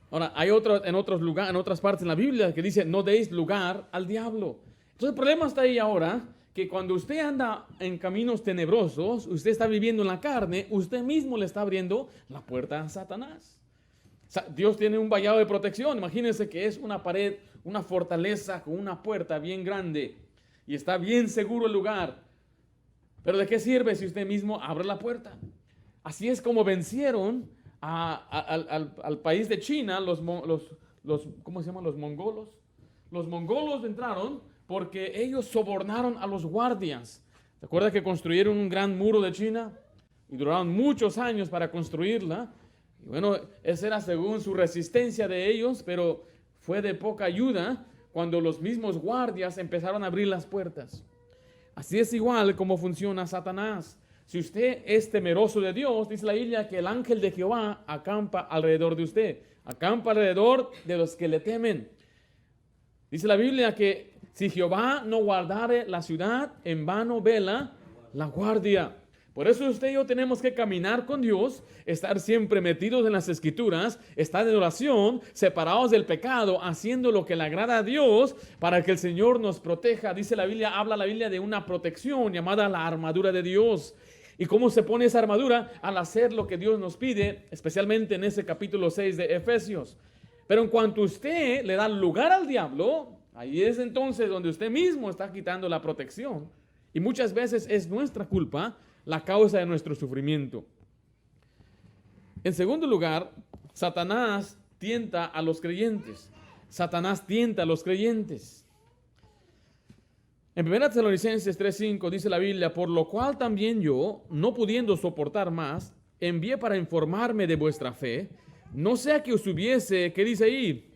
Ahora, hay en otras partes en la Biblia que dice, no deis lugar al diablo. Entonces el problema está ahí ahora, que cuando usted anda en caminos tenebrosos, usted está viviendo en la carne, usted mismo le está abriendo la puerta a Satanás. Dios tiene un vallado de protección. Imagínense que es una pared, una fortaleza con una puerta bien grande y está bien seguro el lugar. Pero ¿de qué sirve si usted mismo abre la puerta? Así es como vencieron al país de China, ¿cómo se llaman? Los mongolos. Los mongolos entraron porque ellos sobornaron a los guardias. ¿Se acuerda que construyeron un gran muro de China? Y duraron muchos años para construirla. Y bueno, esa era según su resistencia de ellos, pero fue de poca ayuda cuando los mismos guardias empezaron a abrir las puertas. Así es igual como funciona Satanás. Si usted es temeroso de Dios, dice la Biblia que el ángel de Jehová acampa alrededor de usted. Acampa alrededor de los que le temen. Dice la Biblia que si Jehová no guardare la ciudad, en vano vela la guardia. Por eso usted y yo tenemos que caminar con Dios, estar siempre metidos en las Escrituras, estar en oración, separados del pecado, haciendo lo que le agrada a Dios para que el Señor nos proteja. Dice la Biblia, habla la Biblia de una protección llamada la armadura de Dios. ¿Y cómo se pone esa armadura? Al hacer lo que Dios nos pide, especialmente en ese capítulo 6 de Efesios. Pero en cuanto usted le da lugar al diablo, ahí es entonces donde usted mismo está quitando la protección. Y muchas veces es nuestra culpa la causa de nuestro sufrimiento. En segundo lugar, Satanás tienta a los creyentes. Satanás tienta a los creyentes. En 1 Tesalonicenses 3:5 dice la Biblia, por lo cual también yo, no pudiendo soportar más, envié para informarme de vuestra fe, no sea que os hubiese, ¿qué dice ahí?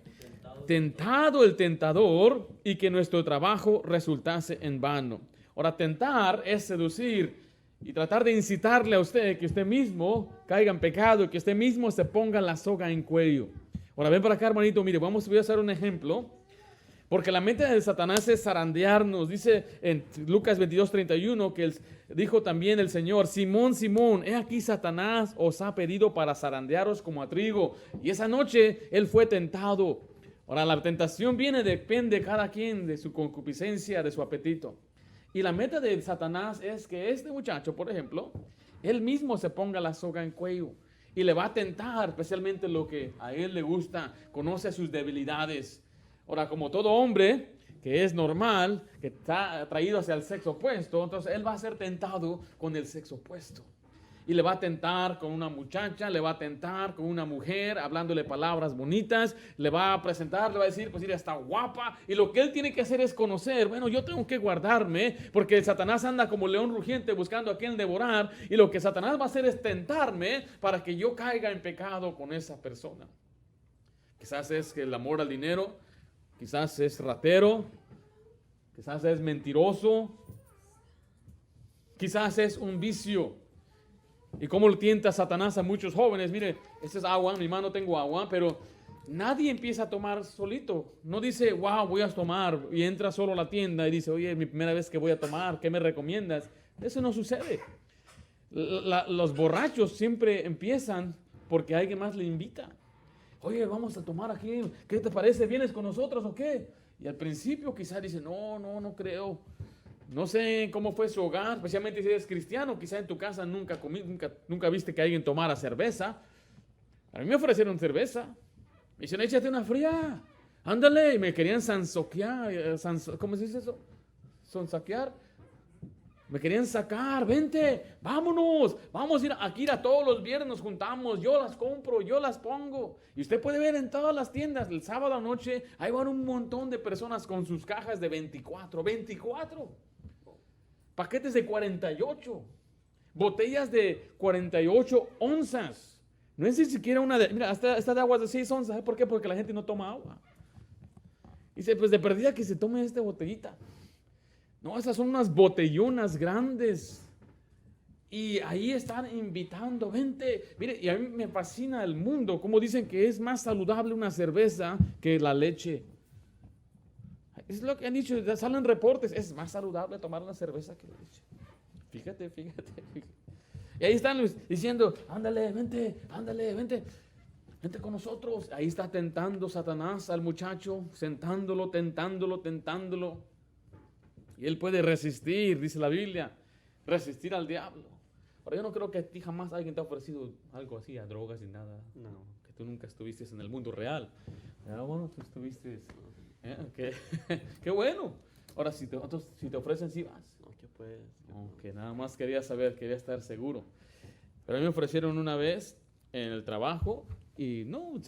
Tentado el tentador y que nuestro trabajo resultase en vano. Ahora, tentar es seducir y tratar de incitarle a usted que usted mismo caiga en pecado y que usted mismo se ponga la soga en cuello. Ahora, ven para acá, hermanito, mire, voy a hacer un ejemplo. Porque la mente de Satanás es zarandearnos. Dice en Lucas 22:31 que dijo también el Señor, Simón, Simón, he aquí Satanás os ha pedido para zarandearos como a trigo. Y esa noche él fue tentado. Ahora, la tentación depende de cada quien, de su concupiscencia, de su apetito. Y la meta de Satanás es que este muchacho, por ejemplo, él mismo se ponga la soga en cuello. Y le va a tentar especialmente lo que a él le gusta, conoce sus debilidades. Ahora, como todo hombre que es normal, que está atraído hacia el sexo opuesto, entonces él va a ser tentado con el sexo opuesto. Y le va a tentar con una muchacha, le va a tentar con una mujer, hablándole palabras bonitas, le va a presentar, le va a decir, pues mira, está guapa. Y lo que él tiene que hacer es conocer, bueno, yo tengo que guardarme, porque Satanás anda como león rugiente buscando a quien devorar. Y lo que Satanás va a hacer es tentarme para que yo caiga en pecado con esa persona. Quizás es que el amor al dinero, quizás es ratero, quizás es mentiroso, quizás es un vicio. ¿Y cómo lo tienta Satanás a muchos jóvenes? Mire, esta es agua, mi mano tengo agua, pero nadie empieza a tomar solito. No dice, wow, voy a tomar, y entra solo a la tienda y dice, oye, es mi primera vez que voy a tomar, ¿qué me recomiendas? Eso no sucede. Los borrachos siempre empiezan porque alguien más le invita. Oye, vamos a tomar aquí, ¿qué te parece? ¿Vienes con nosotros o qué? Y al principio quizás dice, no creo. No sé cómo fue su hogar, especialmente si eres cristiano, quizás en tu casa nunca viste que alguien tomara cerveza. A mí me ofrecieron cerveza. Me dijeron, échate una fría. Ándale, y me querían sansoquear. ¿Cómo se dice eso? Sonsaquear. Me querían sacar, vente, vámonos, vamos a ir aquí todos los viernes, nos juntamos, yo las compro, yo las pongo. Y usted puede ver en todas las tiendas, el sábado anoche, ahí van un montón de personas con sus cajas de 24, paquetes de 48, botellas de 48 onzas. No es ni siquiera una de, mira, esta de agua es de 6 onzas, ¿eh? ¿Por qué? Porque la gente no toma agua. Dice, pues de perdida que se tome esta botellita. No, esas son unas botellonas grandes. Y ahí están invitando, vente. Mire, y a mí me fascina el mundo, como dicen que es más saludable una cerveza que la leche. Es lo que han dicho, salen reportes, es más saludable tomar una cerveza que la leche. Fíjate. Y ahí están diciendo, ándale, vente con nosotros. Ahí está tentando Satanás al muchacho, tentándolo. Y él puede resistir, dice la Biblia, resistir al diablo. Pero yo no creo que a ti jamás alguien te ha ofrecido algo así, a drogas y nada. No, que tú nunca estuviste en el mundo real. Bueno, tú estuviste. Qué bueno. Ahora, si te ofrecen, sí vas. Que nada más quería estar seguro. Pero a mí me ofrecieron una vez en el trabajo y no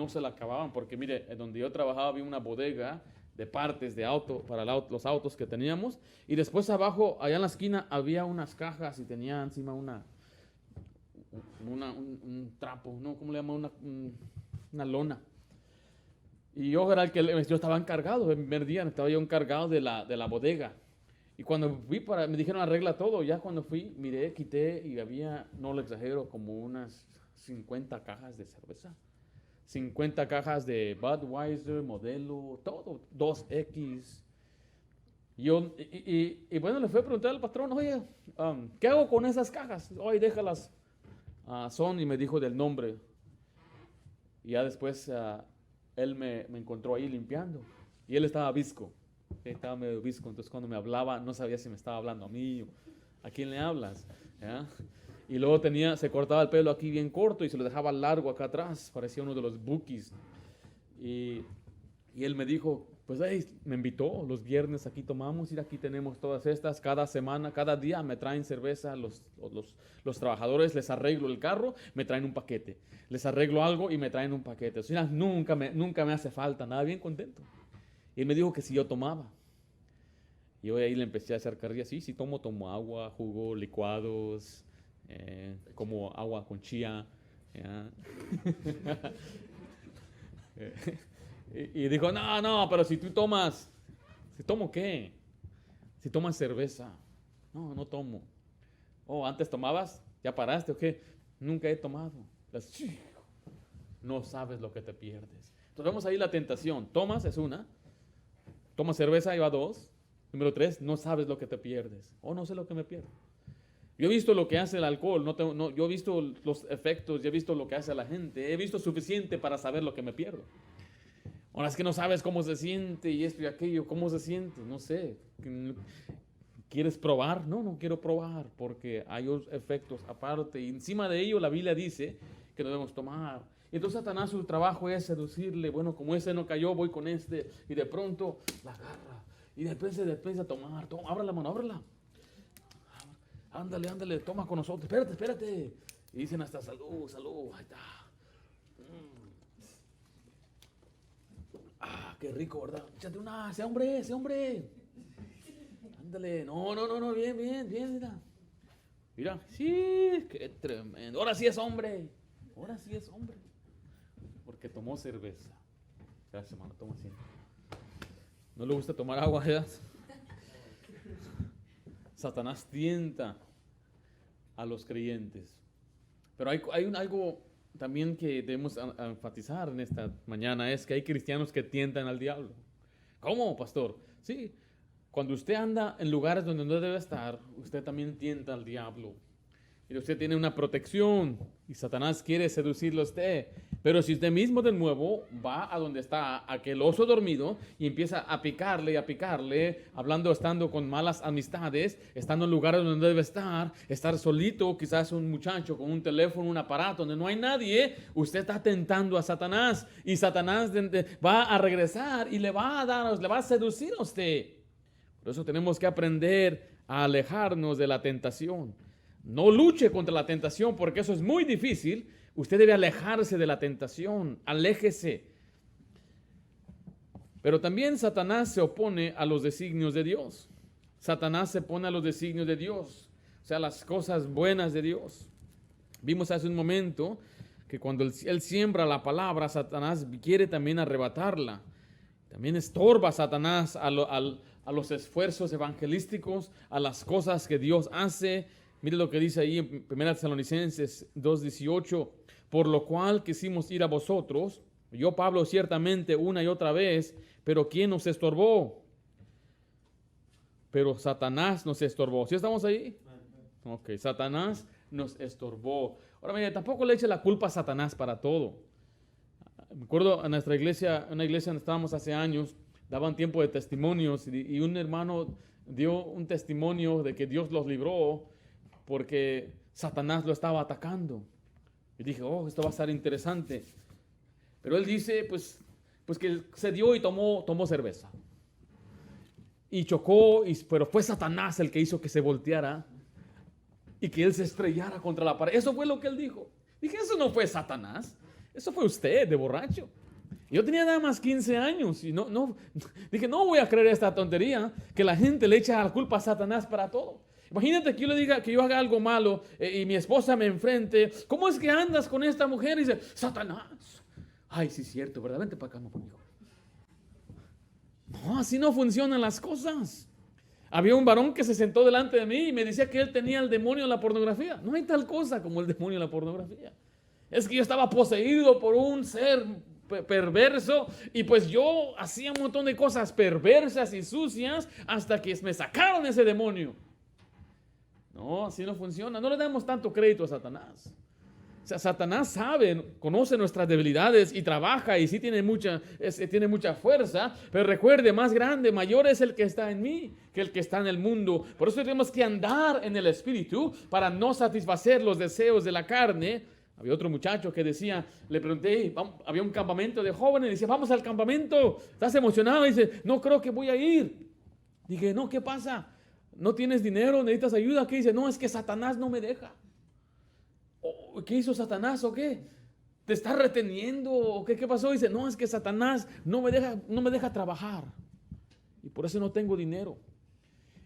se la acababan. Porque mire, donde yo trabajaba había una bodega de partes de auto para los autos que teníamos, y después abajo, allá en la esquina, había unas cajas y tenía encima un trapo, ¿no? ¿Cómo le llaman? Una lona. Y yo era yo estaba encargado, el primer día estaba yo encargado de la bodega. Y cuando fui me dijeron arregla todo, ya cuando fui, miré, quité y había, no lo exagero, como unas 50 cajas de cerveza. 50 cajas de Budweiser, modelo, todo, 2X. Y bueno, le fui a preguntar al patrón, oye, ¿qué hago con esas cajas? Oye, déjalas. Y me dijo del nombre. Y ya después él me encontró ahí limpiando. Y él estaba visco. Estaba medio visco. Entonces cuando me hablaba, no sabía si me estaba hablando a mí o a quién le hablas. ¿Ya? Y luego se cortaba el pelo aquí bien corto y se lo dejaba largo acá atrás. Parecía uno de los Bookies. Y él me dijo, pues me invitó los viernes, aquí tomamos y aquí tenemos todas estas. Cada semana, cada día me traen cerveza los trabajadores, les arreglo el carro, me traen un paquete. Les arreglo algo y me traen un paquete. O sea, nunca me hace falta, nada, bien contento. Y él me dijo que si yo tomaba. Y yo ahí le empecé a hacer carrilla, sí, tomo agua, jugo, licuados, como agua con chía. Y dijo, no, pero si tú tomas, ¿si tomo qué? Si tomas cerveza. No tomo. ¿Antes tomabas? ¿Ya paraste o qué? Nunca he tomado. No sabes lo que te pierdes. Entonces vemos ahí la tentación. Tomas, es una. Tomas cerveza, ahí va 2. Número 3, no sabes lo que te pierdes. No sé lo que me pierdo. Yo he visto lo que hace el alcohol, yo he visto los efectos, yo he visto lo que hace a la gente, he visto suficiente para saber lo que me pierdo. Ahora es que no sabes cómo se siente y esto y aquello, cómo se siente, no sé. ¿Quieres probar? No quiero probar porque hay efectos aparte y encima de ello la Biblia dice que no debemos tomar. Y entonces Satanás, su trabajo es seducirle, bueno, como ese no cayó, voy con este, y de pronto la agarra y después a tomar, abra la mano, ábrela. Ándale, toma con nosotros, espérate. Y dicen hasta salud, ahí está. Qué rico, ¿verdad? Échate una, ese hombre. Ándale, no, bien, mira, sí, qué tremendo. Ahora sí es hombre. Porque tomó cerveza. Gracias, hermano, toma así. ¿No le gusta tomar agua, verdad? Satanás tienta a los creyentes. Pero hay algo también que debemos enfatizar en esta mañana, es que hay cristianos que tientan al diablo. ¿Cómo, pastor? Sí, cuando usted anda en lugares donde no debe estar, usted también tienta al diablo. Y usted tiene una protección y Satanás quiere seducirlo a usted. Pero si usted mismo de nuevo va a donde está aquel oso dormido y empieza a picarle, hablando, estando con malas amistades, estando en lugares donde no debe estar solito, quizás un muchacho con un teléfono, un aparato donde no hay nadie, usted está tentando a Satanás y Satanás va a regresar y le va a seducir a usted. Por eso tenemos que aprender a alejarnos de la tentación. No luche contra la tentación porque eso es muy difícil. Usted debe alejarse de la tentación. Aléjese. Pero también Satanás se opone a los designios de Dios. Satanás se opone a los designios de Dios. O sea, las cosas buenas de Dios. Vimos hace un momento que cuando él siembra la palabra, Satanás quiere también arrebatarla. También estorba a Satanás a los esfuerzos evangelísticos, a las cosas que Dios hace. Mire lo que dice ahí en 1 Tesalonicenses 2:18, por lo cual quisimos ir a vosotros, yo Pablo ciertamente una y otra vez, pero ¿quién nos estorbó? Pero Satanás nos estorbó. ¿Sí estamos ahí? Ok, Satanás nos estorbó. Ahora mire, tampoco le eche la culpa a Satanás para todo. Me acuerdo en nuestra iglesia, una iglesia donde estábamos hace años, daban tiempo de testimonios y un hermano dio un testimonio de que Dios los libró porque Satanás lo estaba atacando. Y dije, esto va a estar interesante. Pero él dice, pues que se dio y tomó cerveza. Y chocó, pero fue Satanás el que hizo que se volteara y que él se estrellara contra la pared. Eso fue lo que él dijo. Dije, eso no fue Satanás, eso fue usted de borracho. Yo tenía nada más 15 años y dije, no voy a creer esta tontería que la gente le echa la culpa a Satanás para todo. Imagínate que yo le diga que yo haga algo malo y mi esposa me enfrente. ¿Cómo es que andas con esta mujer? Y dice, Satanás. Ay, sí es cierto, ¿verdad? Vente para acá, no conmigo. No, así no funcionan las cosas. Había un varón que se sentó delante de mí y me decía que él tenía el demonio en la pornografía. No hay tal cosa como el demonio en la pornografía. Es que yo estaba poseído por un ser perverso y pues yo hacía un montón de cosas perversas y sucias hasta que me sacaron ese demonio. No, así no funciona. No le damos tanto crédito a Satanás. O sea, Satanás sabe, conoce nuestras debilidades y trabaja y sí tiene mucha fuerza, pero recuerde, más grande, mayor es el que está en mí que el que está en el mundo. Por eso tenemos que andar en el Espíritu para no satisfacer los deseos de la carne. Había otro muchacho que decía, le pregunté, había un campamento de jóvenes, y decía, vamos al campamento, ¿estás emocionado? Y dice, no creo que voy a ir. Dije, no, ¿qué pasa? ¿No tienes dinero? ¿Necesitas ayuda? ¿Qué dice? No, es que Satanás no me deja. ¿Qué hizo Satanás o qué? ¿Te está reteniendo o qué pasó? Dice, no, es que Satanás no me deja trabajar y por eso no tengo dinero.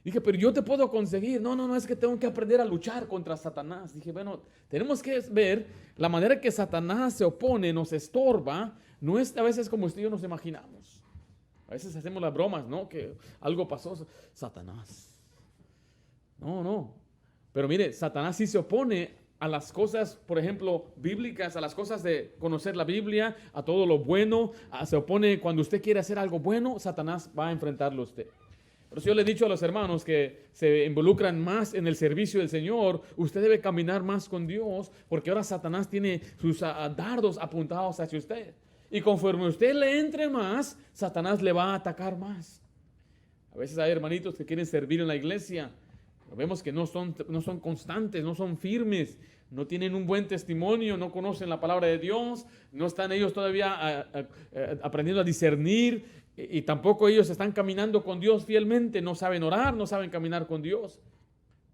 Dije, pero yo te puedo conseguir. No, es que tengo que aprender a luchar contra Satanás. Dije, bueno, tenemos que ver la manera que Satanás se opone, nos estorba, no es a veces como usted y yo nos imaginamos. A veces hacemos las bromas, ¿no? Que algo pasó, Satanás. No. Pero mire, Satanás sí se opone a las cosas, por ejemplo, bíblicas, a las cosas de conocer la Biblia, a todo lo bueno. Se opone cuando usted quiere hacer algo bueno, Satanás va a enfrentarlo a usted. Por eso yo le he dicho a los hermanos que se involucran más en el servicio del Señor, usted debe caminar más con Dios, porque ahora Satanás tiene sus dardos apuntados hacia usted. Y conforme usted le entre más, Satanás le va a atacar más. A veces hay hermanitos que quieren servir en la iglesia, pero vemos que no son constantes, no son firmes, no tienen un buen testimonio, no conocen la palabra de Dios, no están ellos todavía aprendiendo a discernir y tampoco ellos están caminando con Dios fielmente, no saben orar, no saben caminar con Dios.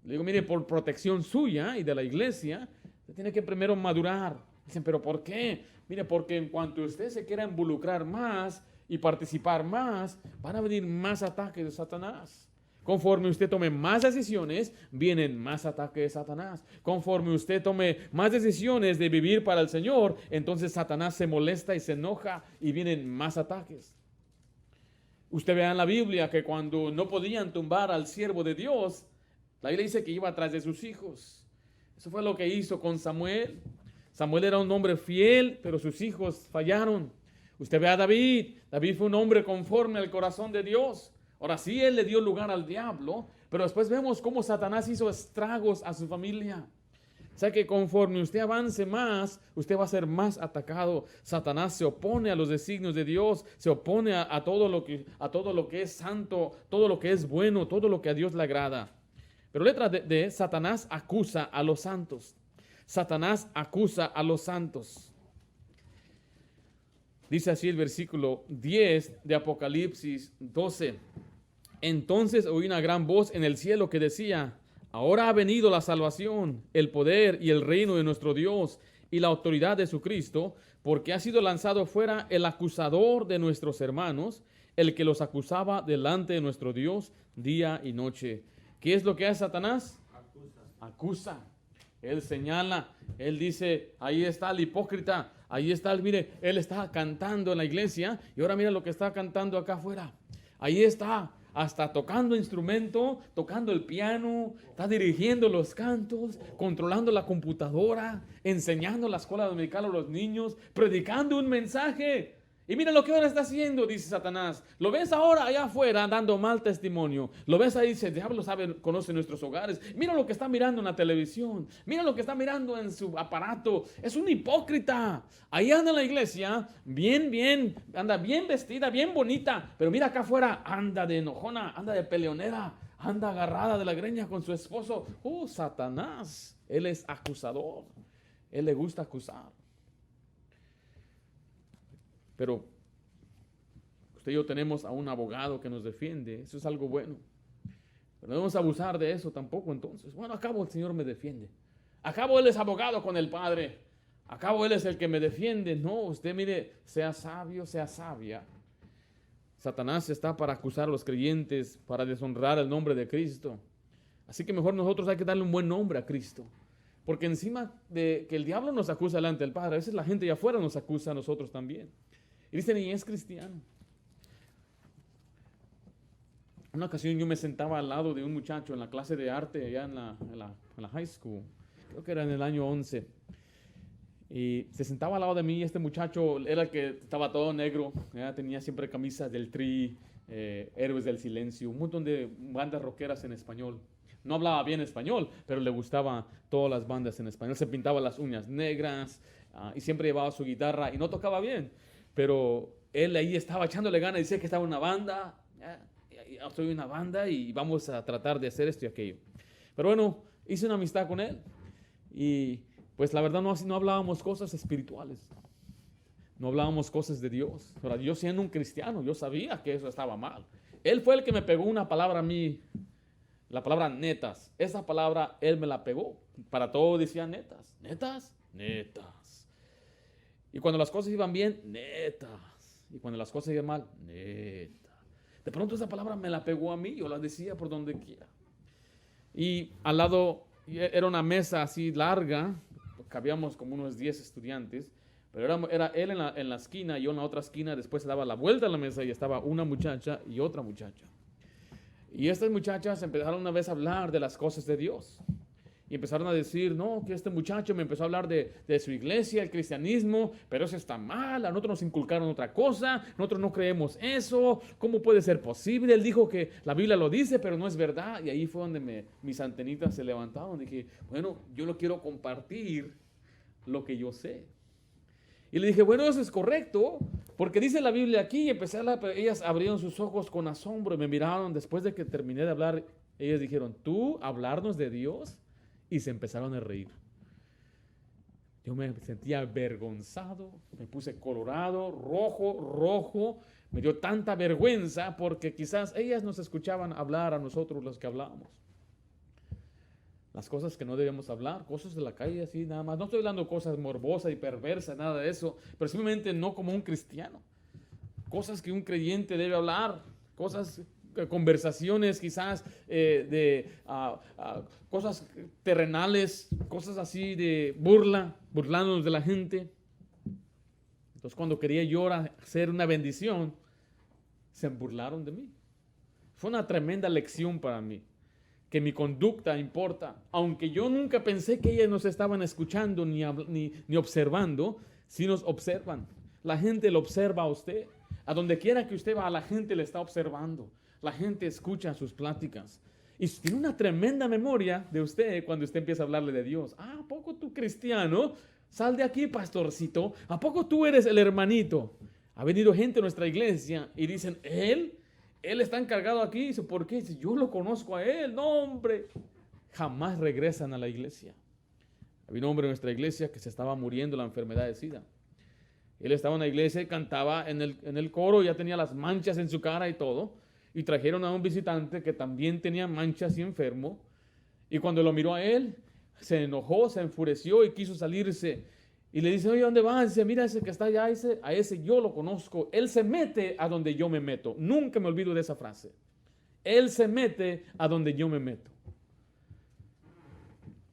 Le digo, mire, por protección suya y de la iglesia, usted tiene que primero madurar. Dicen, ¿pero por qué? Mire, porque en cuanto usted se quiera involucrar más y participar más, van a venir más ataques de Satanás. Conforme usted tome más decisiones, vienen más ataques de Satanás. Conforme usted tome más decisiones de vivir para el Señor, entonces Satanás se molesta y se enoja y vienen más ataques. Usted vea en la Biblia que cuando no podían tumbar al siervo de Dios, la Biblia dice que iba atrás de sus hijos. Eso fue lo que hizo con Samuel. Samuel era un hombre fiel, pero sus hijos fallaron. Usted ve a David. David fue un hombre conforme al corazón de Dios. Ahora sí, él le dio lugar al diablo, pero después vemos cómo Satanás hizo estragos a su familia. sea que conforme usted avance más, usted va a ser más atacado. Satanás se opone a los designios de Dios, se opone a todo lo que es santo, todo lo que es bueno, todo lo que a Dios le agrada. Pero letra D, Satanás acusa a los santos. Satanás acusa a los santos. Dice así el versículo 10 de Apocalipsis 12. Entonces oí una gran voz en el cielo que decía: ahora ha venido la salvación, el poder y el reino de nuestro Dios y la autoridad de su Cristo, porque ha sido lanzado fuera el acusador de nuestros hermanos, el que los acusaba delante de nuestro Dios día y noche. ¿Qué es lo que hace Satanás? Acusa. Él señala, él dice, ahí está el hipócrita, ahí está, mire, él está cantando en la iglesia y ahora mira lo que está cantando acá afuera. Ahí está, hasta tocando instrumento, tocando el piano, está dirigiendo los cantos, controlando la computadora, enseñando la escuela dominical a los niños, predicando un mensaje. Y mira lo que ahora está haciendo, dice Satanás. Lo ves ahora allá afuera dando mal testimonio. Lo ves ahí, dice, el diablo conoce nuestros hogares. Mira lo que está mirando en la televisión. Mira lo que está mirando en su aparato. Es un hipócrita. Ahí anda en la iglesia, anda bien vestida, bien bonita. Pero mira acá afuera, anda de enojona, anda de peleonera, anda agarrada de la greña con su esposo. Satanás, él es acusador. Él le gusta acusar. Pero usted y yo tenemos a un abogado que nos defiende. Eso es algo bueno. Pero no debemos abusar de eso tampoco entonces. Bueno, acabo el Señor me defiende. Acabo Él es abogado con el Padre. Acabo Él es el que me defiende. No, usted mire, sea sabio, sea sabia. Satanás está para acusar a los creyentes, para deshonrar el nombre de Cristo. Así que mejor nosotros hay que darle un buen nombre a Cristo. Porque encima de que el diablo nos acusa delante del Padre, a veces la gente allá afuera nos acusa a nosotros también. Y dicen, y es cristiano. Una ocasión yo me sentaba al lado de un muchacho en la clase de arte allá en la high school. Creo que era en el año 11. Y se sentaba al lado de mí. Este muchacho era el que estaba todo negro. Tenía siempre camisas del Tri, Héroes del Silencio, un montón de bandas rockeras en español. No hablaba bien español, pero le gustaban todas las bandas en español. Se pintaba las uñas negras y siempre llevaba su guitarra y no tocaba bien. Pero él ahí estaba echándole ganas y decía que estaba en una banda. Estoy en una banda y vamos a tratar de hacer esto y aquello. Pero bueno, hice una amistad con él. Y pues la verdad no hablábamos cosas espirituales. No hablábamos cosas de Dios. Ahora, yo siendo un cristiano, yo sabía que eso estaba mal. Él fue el que me pegó una palabra a mí. La palabra netas. Esa palabra él me la pegó. Para todo decía netas. ¿Netas? Netas. Y cuando las cosas iban bien, netas. Y cuando las cosas iban mal, neta. De pronto esa palabra me la pegó a mí, yo la decía por donde quiera. Y al lado era una mesa así larga, cabíamos como unos 10 estudiantes, pero era él en la esquina y yo en la otra esquina. Después se daba la vuelta a la mesa y estaba una muchacha y otra muchacha. Y estas muchachas empezaron una vez a hablar de las cosas de Dios. Y empezaron a decir, no, que este muchacho me empezó a hablar de su iglesia, el cristianismo, pero eso está mal, a nosotros nos inculcaron otra cosa, nosotros no creemos eso, ¿cómo puede ser posible? Él dijo que la Biblia lo dice, pero no es verdad. Y ahí fue donde mis antenitas se levantaron. Dije, bueno, yo no quiero compartir lo que yo sé. Y le dije, bueno, eso es correcto, porque dice la Biblia aquí. Y ellas abrieron sus ojos con asombro y me miraron. Después de que terminé de hablar, ellas dijeron, ¿tú hablarnos de Dios? Y se empezaron a reír. Yo me sentía avergonzado, me puse colorado, rojo. Me dio tanta vergüenza porque quizás ellas nos escuchaban hablar a nosotros los que hablábamos. Las cosas que no debemos hablar, cosas de la calle así nada más. No estoy hablando de cosas morbosas y perversas, nada de eso, pero simplemente no como un cristiano. Cosas que un creyente debe hablar, conversaciones quizás cosas terrenales, cosas así de burlándonos de la gente. Entonces cuando quería yo hacer una bendición, se burlaron de mí. Fue una tremenda lección para mí, que mi conducta importa. Aunque yo nunca pensé que ellas nos estaban escuchando ni observando, sí nos observan. La gente lo observa a usted. A donde quiera que usted va, la gente le está observando. La gente escucha sus pláticas. Y tiene una tremenda memoria de usted cuando usted empieza a hablarle de Dios. Ah, ¿a poco tú cristiano? Sal de aquí, pastorcito. ¿A poco tú eres el hermanito? Ha venido gente a nuestra iglesia y dicen, Él está encargado aquí. Dice, ¿por qué? Dice, yo lo conozco a él. No, hombre. Jamás regresan a la iglesia. Había un hombre en nuestra iglesia que se estaba muriendo de la enfermedad de SIDA. Él estaba en la iglesia y cantaba en el coro, ya tenía las manchas en su cara y todo. Y trajeron a un visitante que también tenía manchas y enfermo. Y cuando lo miró a él, se enojó, se enfureció y quiso salirse. Y le dice, oye, ¿dónde vas? Dice, mira ese que está allá, a ese yo lo conozco. Él se mete a donde yo me meto. Nunca me olvido de esa frase. Él se mete a donde yo me meto.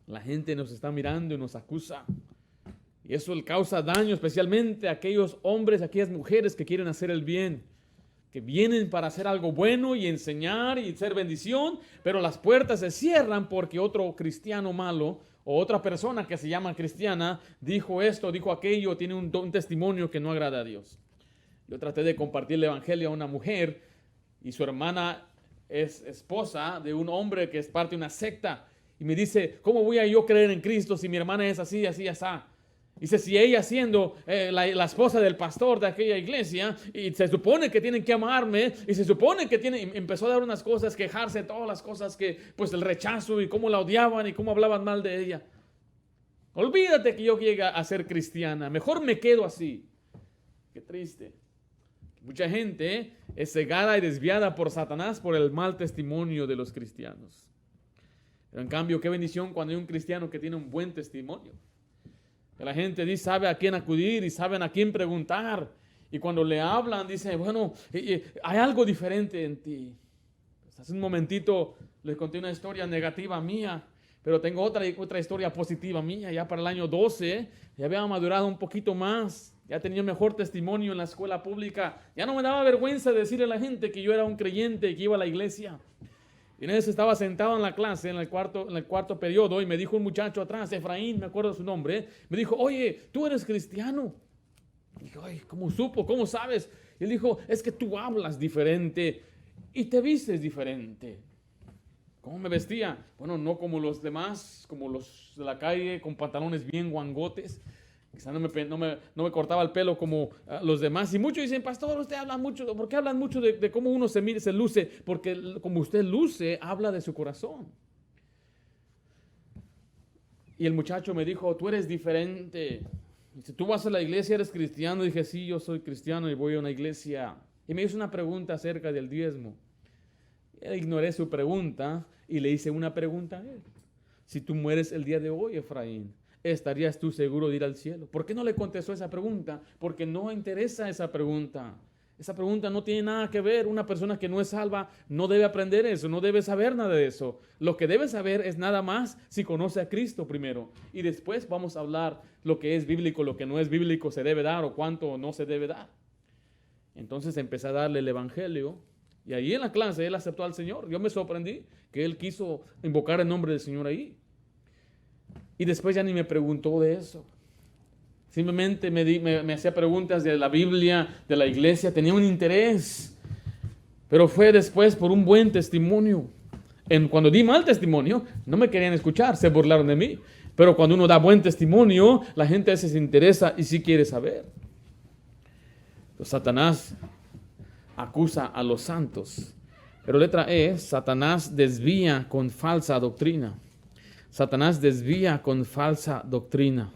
La gente nos está mirando y nos acusa. Y eso le causa daño, especialmente a aquellos hombres, a aquellas mujeres que quieren hacer el bien, que vienen para hacer algo bueno y enseñar y ser bendición, pero las puertas se cierran porque otro cristiano malo o otra persona que se llama cristiana dijo esto, dijo aquello, tiene un testimonio que no agrada a Dios. Yo traté de compartir el evangelio a una mujer y su hermana es esposa de un hombre que es parte de una secta y me dice, ¿cómo voy a yo creer en Cristo si mi hermana es así, así, así? Dice, si ella siendo la esposa del pastor de aquella iglesia, y se supone que tienen que amarme, y se supone que empezó a dar unas cosas, quejarse de todas las cosas que, pues el rechazo, y cómo la odiaban, y cómo hablaban mal de ella. Olvídate que yo llegue a ser cristiana, mejor me quedo así. Qué triste. Mucha gente es cegada y desviada por Satanás por el mal testimonio de los cristianos. Pero en cambio, qué bendición cuando hay un cristiano que tiene un buen testimonio. La gente dice, sabe a quién acudir y saben a quién preguntar. Y cuando le hablan, dice, bueno, hay algo diferente en ti. Pues hace un momentito les conté una historia negativa mía, pero tengo otra historia positiva mía. Ya para el año 12, ya había madurado un poquito más. Ya tenía mejor testimonio en la escuela pública. Ya no me daba vergüenza decirle a la gente que yo era un creyente y que iba a la iglesia. Y en eso estaba sentado en la clase, en el cuarto periodo, y me dijo un muchacho atrás, Efraín, me acuerdo su nombre, me dijo, oye, ¿tú eres cristiano? Y dije, ay, ¿cómo supo? ¿Cómo sabes? Y él dijo, es que tú hablas diferente y te vistes diferente. ¿Cómo me vestía? Bueno, no como los demás, como los de la calle, con pantalones bien guangotes. Quizá no me cortaba el pelo como los demás. Y muchos dicen, pastor, usted habla mucho. ¿Por qué hablan mucho de cómo uno se mire, se luce? Porque como usted luce, habla de su corazón. Y el muchacho me dijo, tú eres diferente. Si tú vas a la iglesia, eres cristiano. Dije, sí, yo soy cristiano y voy a una iglesia. Y me hizo una pregunta acerca del diezmo. Ignoré su pregunta y le hice una pregunta a él. Si tú mueres el día de hoy, Efraín, ¿estarías tú seguro de ir al cielo? ¿Por qué no le contestó esa pregunta? Porque no interesa esa pregunta. Esa pregunta no tiene nada que ver. Una persona que no es salva no debe aprender eso, no debe saber nada de eso. Lo que debe saber es nada más si conoce a Cristo primero. Y después vamos a hablar lo que es bíblico, lo que no es bíblico se debe dar o cuánto no se debe dar. Entonces empecé a darle el evangelio. Y ahí en la clase él aceptó al Señor. Yo me sorprendí que él quiso invocar el nombre del Señor ahí. Y después ya ni me preguntó de eso. Simplemente me hacía preguntas de la Biblia, de la iglesia. Tenía un interés. Pero fue después por un buen testimonio. Cuando di mal testimonio, no me querían escuchar, se burlaron de mí. Pero cuando uno da buen testimonio, la gente se interesa y sí quiere saber. Entonces, Satanás acusa a los santos. Pero letra E, Satanás desvía con falsa doctrina. Satanás desvía con falsa doctrina.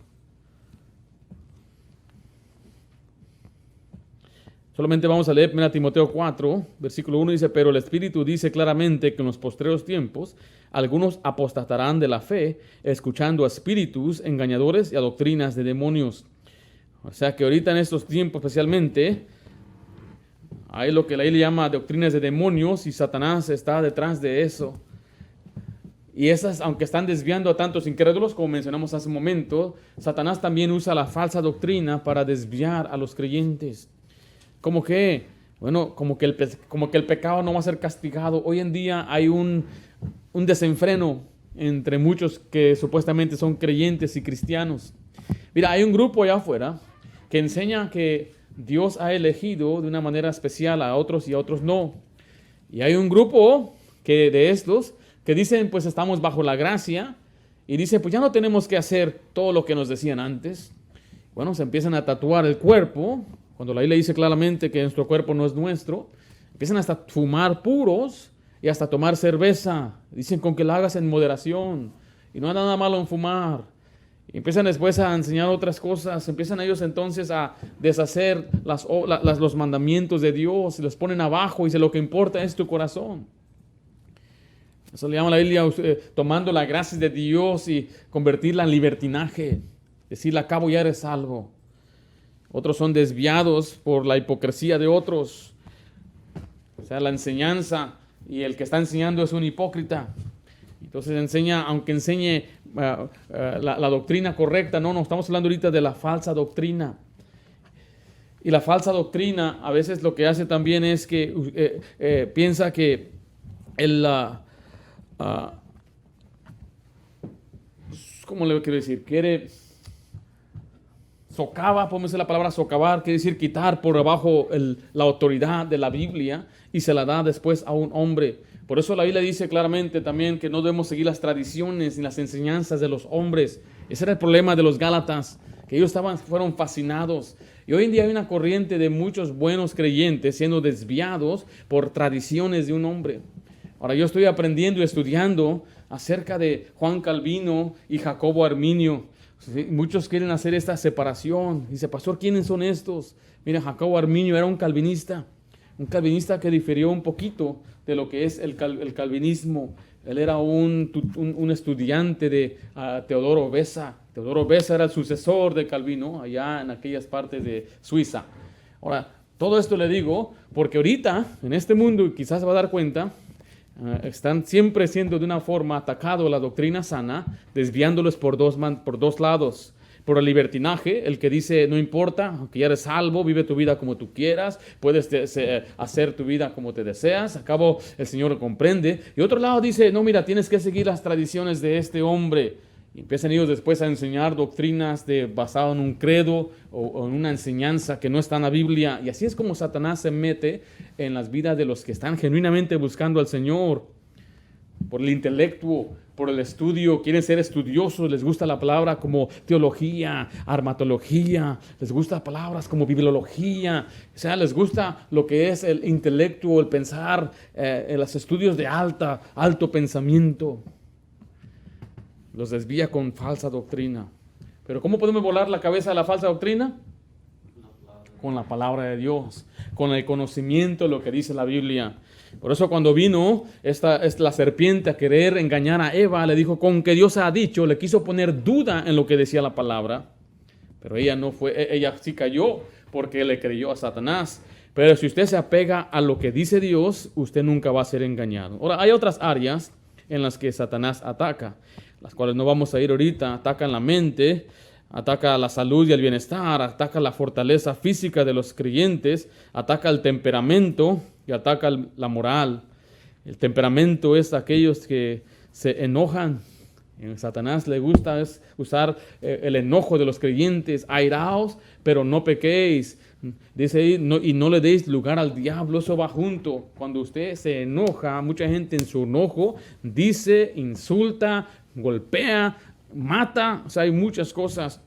Solamente vamos a leer 1 Timoteo 4, versículo 1, dice, pero el Espíritu dice claramente que en los postreros tiempos algunos apostatarán de la fe, escuchando a espíritus engañadores y a doctrinas de demonios. O sea que ahorita en estos tiempos especialmente hay lo que la Biblia llama doctrinas de demonios y Satanás está detrás de eso. Y esas, aunque están desviando a tantos incrédulos, como mencionamos hace un momento, Satanás también usa la falsa doctrina para desviar a los creyentes. Como que el pecado no va a ser castigado. Hoy en día hay un desenfreno entre muchos que supuestamente son creyentes y cristianos. Mira, hay un grupo allá afuera que enseña que Dios ha elegido de una manera especial a otros y a otros no. Y hay un grupo de estos que dicen, pues estamos bajo la gracia, y dice, pues ya no tenemos que hacer todo lo que nos decían antes. Bueno, se empiezan a tatuar el cuerpo, cuando la Biblia dice claramente que nuestro cuerpo no es nuestro. Empiezan hasta a fumar puros y hasta a tomar cerveza. Dicen con que la hagas en moderación, y no hay nada malo en fumar. Y empiezan después a enseñar otras cosas. Empiezan ellos entonces a deshacer los mandamientos de Dios, y los ponen abajo, y dice, lo que importa es tu corazón. Eso le llama la Biblia tomando la gracia de Dios y convertirla en libertinaje. Decirle, a cabo ya eres salvo. Otros son desviados por la hipocresía de otros. O sea, la enseñanza, y el que está enseñando es un hipócrita. Entonces enseña, aunque enseñe la doctrina correcta, no, estamos hablando ahorita de la falsa doctrina. Y la falsa doctrina a veces lo que hace también es que piensa que ¿cómo le quiero decir? Quiere socava, podemos decir la palabra socavar, quiere decir quitar por abajo la autoridad de la Biblia, y se la da después a un hombre. Por eso la Biblia dice claramente también que no debemos seguir las tradiciones ni las enseñanzas de los hombres. Ese era el problema de los Gálatas, que ellos fueron fascinados. Y hoy en día hay una corriente de muchos buenos creyentes siendo desviados por tradiciones de un hombre. Ahora yo estoy aprendiendo y estudiando acerca de Juan Calvino y Jacobo Arminio. Sí, muchos quieren hacer esta separación. Dice, pastor, ¿quiénes son estos? Mira, Jacobo Arminio era un calvinista que difirió un poquito de lo que es el calvinismo. Él era un estudiante de Teodoro Beza. Teodoro Beza era el sucesor de Calvino allá en aquellas partes de Suiza. Ahora, todo esto le digo porque ahorita en este mundo, y quizás se va a dar cuenta, están siempre siendo de una forma atacado la doctrina sana, desviándolos por dos lados. Por el libertinaje, el que dice, no importa, aunque ya eres salvo, vive tu vida como tú quieras, puedes hacer tu vida como te deseas, a cabo el Señor lo comprende. Y otro lado dice, no, mira, tienes que seguir las tradiciones de este hombre. Y empiezan ellos después a enseñar doctrinas basadas en un credo o en una enseñanza que no está en la Biblia. Y así es como Satanás se mete en las vidas de los que están genuinamente buscando al Señor. Por el intelecto, por el estudio, quieren ser estudiosos, les gusta la palabra como teología, armatología, les gusta palabras como bibliología, o sea, les gusta lo que es el intelecto, el pensar, en los estudios de alto pensamiento. Los desvía con falsa doctrina. Pero ¿cómo podemos volar la cabeza de la falsa doctrina? Con la palabra de Dios, con el conocimiento de lo que dice la Biblia. Por eso cuando vino la serpiente a querer engañar a Eva, le dijo, con que Dios ha dicho, le quiso poner duda en lo que decía la palabra. Pero ella sí cayó porque le creyó a Satanás. Pero si usted se apega a lo que dice Dios, usted nunca va a ser engañado. Ahora, hay otras áreas en las que Satanás ataca, las cuales no vamos a ir ahorita. Ataca en la mente, ataca la salud y el bienestar, ataca la fortaleza física de los creyentes, ataca el temperamento y ataca la moral. El temperamento es aquellos que se enojan. A Satanás le gusta usar el enojo de los creyentes. Airaos, pero no pequéis. Dice ahí, y no le deis lugar al diablo. Eso va junto. Cuando usted se enoja, mucha gente en su enojo dice, insulta, golpea, mata. O sea, hay muchas cosas.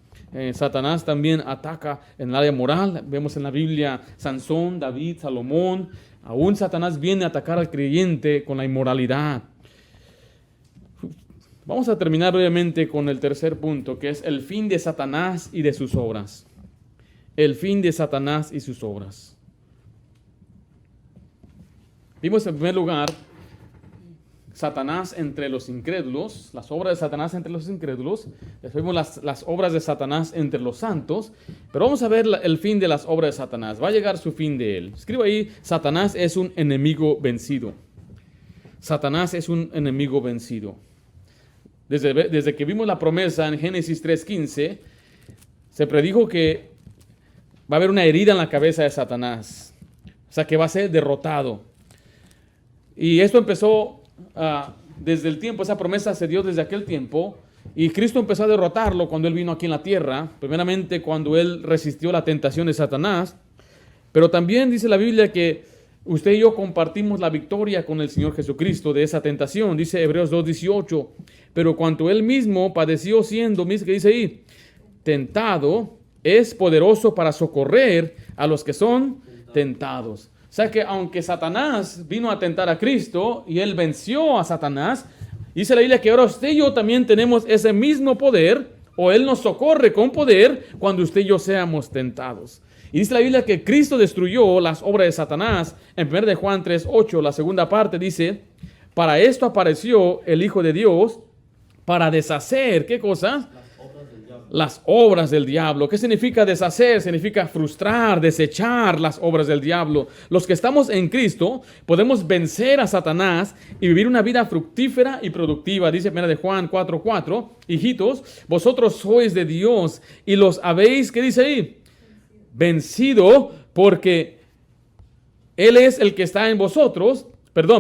Satanás también ataca en el área moral. Vemos en la Biblia Sansón, David, Salomón. Aún Satanás viene a atacar al creyente con la inmoralidad. Vamos a terminar obviamente con el tercer punto, que es el fin de Satanás y de sus obras. El fin de Satanás y sus obras. Vimos en primer lugar Satanás entre los incrédulos, las obras de Satanás entre los incrédulos. Después vimos las obras de Satanás entre los santos. Pero vamos a ver el fin de las obras de Satanás. Va a llegar su fin de él. Escribo ahí, Satanás es un enemigo vencido. Satanás es un enemigo vencido. Desde que vimos la promesa en Génesis 3:15, se predijo que va a haber una herida en la cabeza de Satanás. O sea, que va a ser derrotado. Y esto empezó desde el tiempo, esa promesa se dio desde aquel tiempo, y Cristo empezó a derrotarlo cuando Él vino aquí en la tierra, primeramente cuando Él resistió la tentación de Satanás, pero también dice la Biblia que usted y yo compartimos la victoria con el Señor Jesucristo de esa tentación. Dice Hebreos 2:18, pero cuanto Él mismo padeció siendo, ¿qué dice ahí? Tentado, es poderoso para socorrer a los que son tentados. O sea que aunque Satanás vino a tentar a Cristo y Él venció a Satanás, dice la Biblia que ahora usted y yo también tenemos ese mismo poder, o Él nos socorre con poder cuando usted y yo seamos tentados. Y dice la Biblia que Cristo destruyó las obras de Satanás. En 1 de Juan 3:8, la segunda parte dice, para esto apareció el Hijo de Dios, para deshacer, ¿qué cosa? Las obras del diablo. ¿Qué significa deshacer? Significa frustrar, desechar las obras del diablo. Los que estamos en Cristo podemos vencer a Satanás y vivir una vida fructífera y productiva. Dice 1 de Juan 4:4, hijitos, vosotros sois de Dios y los habéis, ¿qué dice ahí? Vencido, porque Él es el que está en vosotros.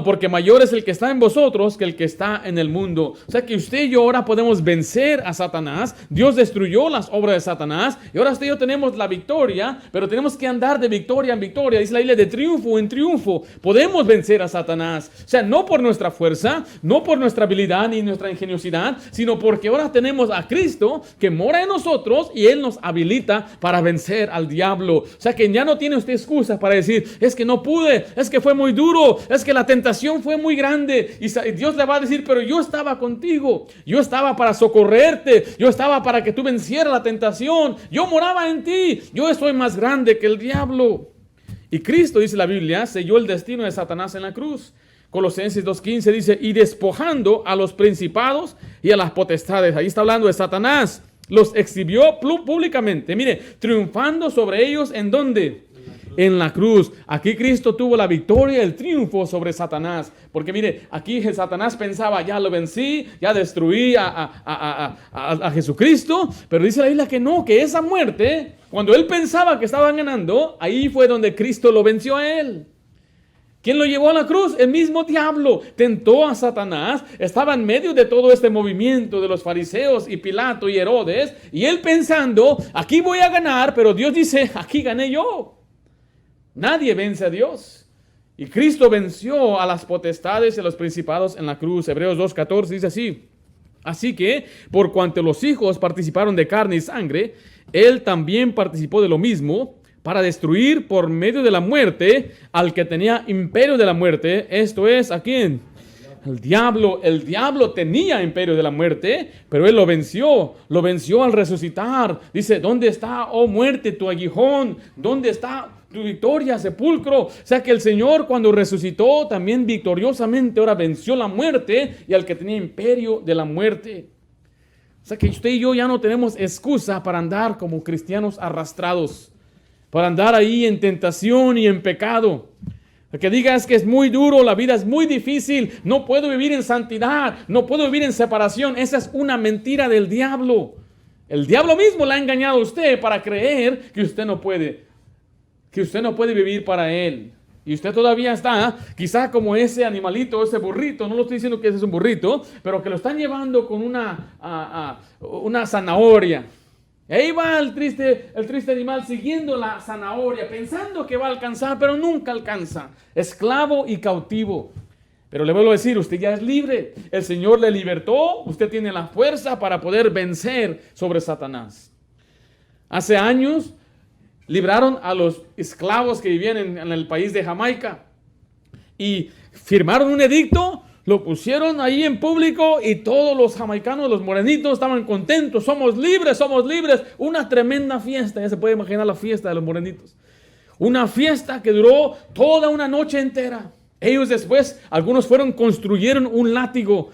Porque mayor es el que está en vosotros que el que está en el mundo. O sea que usted y yo ahora podemos vencer a Satanás. Dios destruyó las obras de Satanás y ahora usted y yo tenemos la victoria, pero tenemos que andar de victoria en victoria. Dice la Biblia, de triunfo en triunfo. Podemos vencer a Satanás. O sea, no por nuestra fuerza, no por nuestra habilidad ni nuestra ingeniosidad, sino porque ahora tenemos a Cristo que mora en nosotros y Él nos habilita para vencer al diablo. O sea que ya no tiene usted excusa para decir, es que no pude, es que fue muy duro, es que la tentación fue muy grande. Y Dios le va a decir, pero yo estaba contigo. Yo estaba para socorrerte. Yo estaba para que tú vencieras la tentación. Yo moraba en ti. Yo soy más grande que el diablo. Y Cristo, dice la Biblia, selló el destino de Satanás en la cruz. Colosenses 2:15 dice, y despojando a los principados y a las potestades. Ahí está hablando de Satanás. Los exhibió públicamente. Mire, triunfando sobre ellos, ¿en dónde? En la cruz. Aquí Cristo tuvo la victoria, el triunfo sobre Satanás. Porque mire, aquí Satanás pensaba, ya lo vencí, ya destruí a Jesucristo. Pero dice la Biblia que no, que esa muerte, cuando él pensaba que estaban ganando, ahí fue donde Cristo lo venció a él. ¿Quién lo llevó a la cruz? El mismo diablo. Tentó a Satanás. Estaba en medio de todo este movimiento de los fariseos y Pilato y Herodes. Y él pensando, aquí voy a ganar, pero Dios dice, aquí gané yo. Nadie vence a Dios. Y Cristo venció a las potestades y a los principados en la cruz. Hebreos 2:14 dice así. Así que, por cuanto los hijos participaron de carne y sangre, Él también participó de lo mismo, para destruir por medio de la muerte al que tenía imperio de la muerte. Esto es, ¿a quién? El diablo. El diablo tenía imperio de la muerte, pero Él lo venció al resucitar. Dice, ¿dónde está, oh muerte, tu aguijón? ¿Dónde está tu victoria, sepulcro? O sea que el Señor, cuando resucitó, también victoriosamente ahora venció la muerte y al que tenía imperio de la muerte. O sea que usted y yo ya no tenemos excusa para andar como cristianos arrastrados, para andar ahí en tentación y en pecado. El que diga es que es muy duro, la vida es muy difícil, no puedo vivir en santidad, no puedo vivir en separación. Esa es una mentira del diablo. El diablo mismo le ha engañado a usted para creer que usted no puede vivir para él. Y usted todavía está, quizá como ese animalito, ese burrito, no lo estoy diciendo que ese es un burrito, pero que lo están llevando con una zanahoria. Y ahí va el triste animal siguiendo la zanahoria, pensando que va a alcanzar, pero nunca alcanza. Esclavo y cautivo. Pero le vuelvo a decir, usted ya es libre. El Señor le libertó. Usted tiene la fuerza para poder vencer sobre Satanás. Hace años libraron a los esclavos que vivían en el país de Jamaica. Y firmaron un edicto. Lo pusieron ahí en público y todos los jamaicanos, los morenitos, estaban contentos. Somos libres, somos libres. Una tremenda fiesta. Ya se puede imaginar la fiesta de los morenitos. Una fiesta que duró toda una noche entera. Ellos después, algunos construyeron un látigo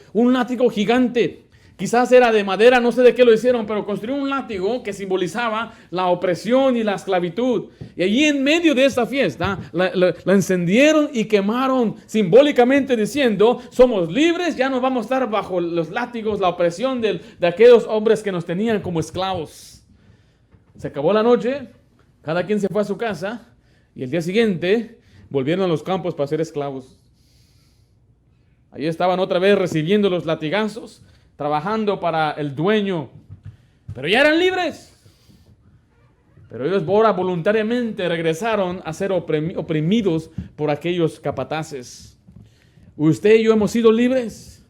gigante. Quizás era de madera, no sé de qué lo hicieron, pero construyeron un látigo que simbolizaba la opresión y la esclavitud. Y allí en medio de esta fiesta, la encendieron y quemaron, simbólicamente diciendo, somos libres, ya no vamos a estar bajo los látigos, la opresión de aquellos hombres que nos tenían como esclavos. Se acabó la noche, cada quien se fue a su casa, y el día siguiente volvieron a los campos para ser esclavos. Ahí estaban otra vez recibiendo los latigazos, trabajando para el dueño, pero ya eran libres. Pero ellos ahora voluntariamente regresaron a ser oprimidos por aquellos capataces. Usted y yo hemos sido libres.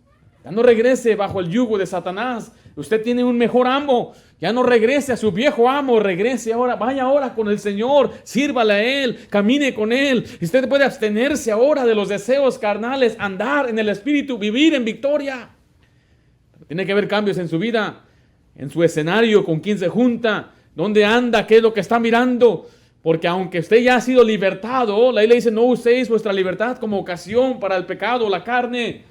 Ya no regrese bajo el yugo de Satanás. Usted tiene un mejor amo. Ya no regrese a su viejo amo. Regrese ahora. Vaya ahora con el Señor. Sírvale a Él. Camine con Él. Usted puede abstenerse ahora de los deseos carnales. Andar en el Espíritu. Vivir en victoria. Pero tiene que haber cambios en su vida. En su escenario. Con quién se junta. ¿Dónde anda? ¿Qué es lo que está mirando? Porque aunque usted ya ha sido libertado, la ley le dice, no uséis vuestra libertad como ocasión para el pecado o la carne,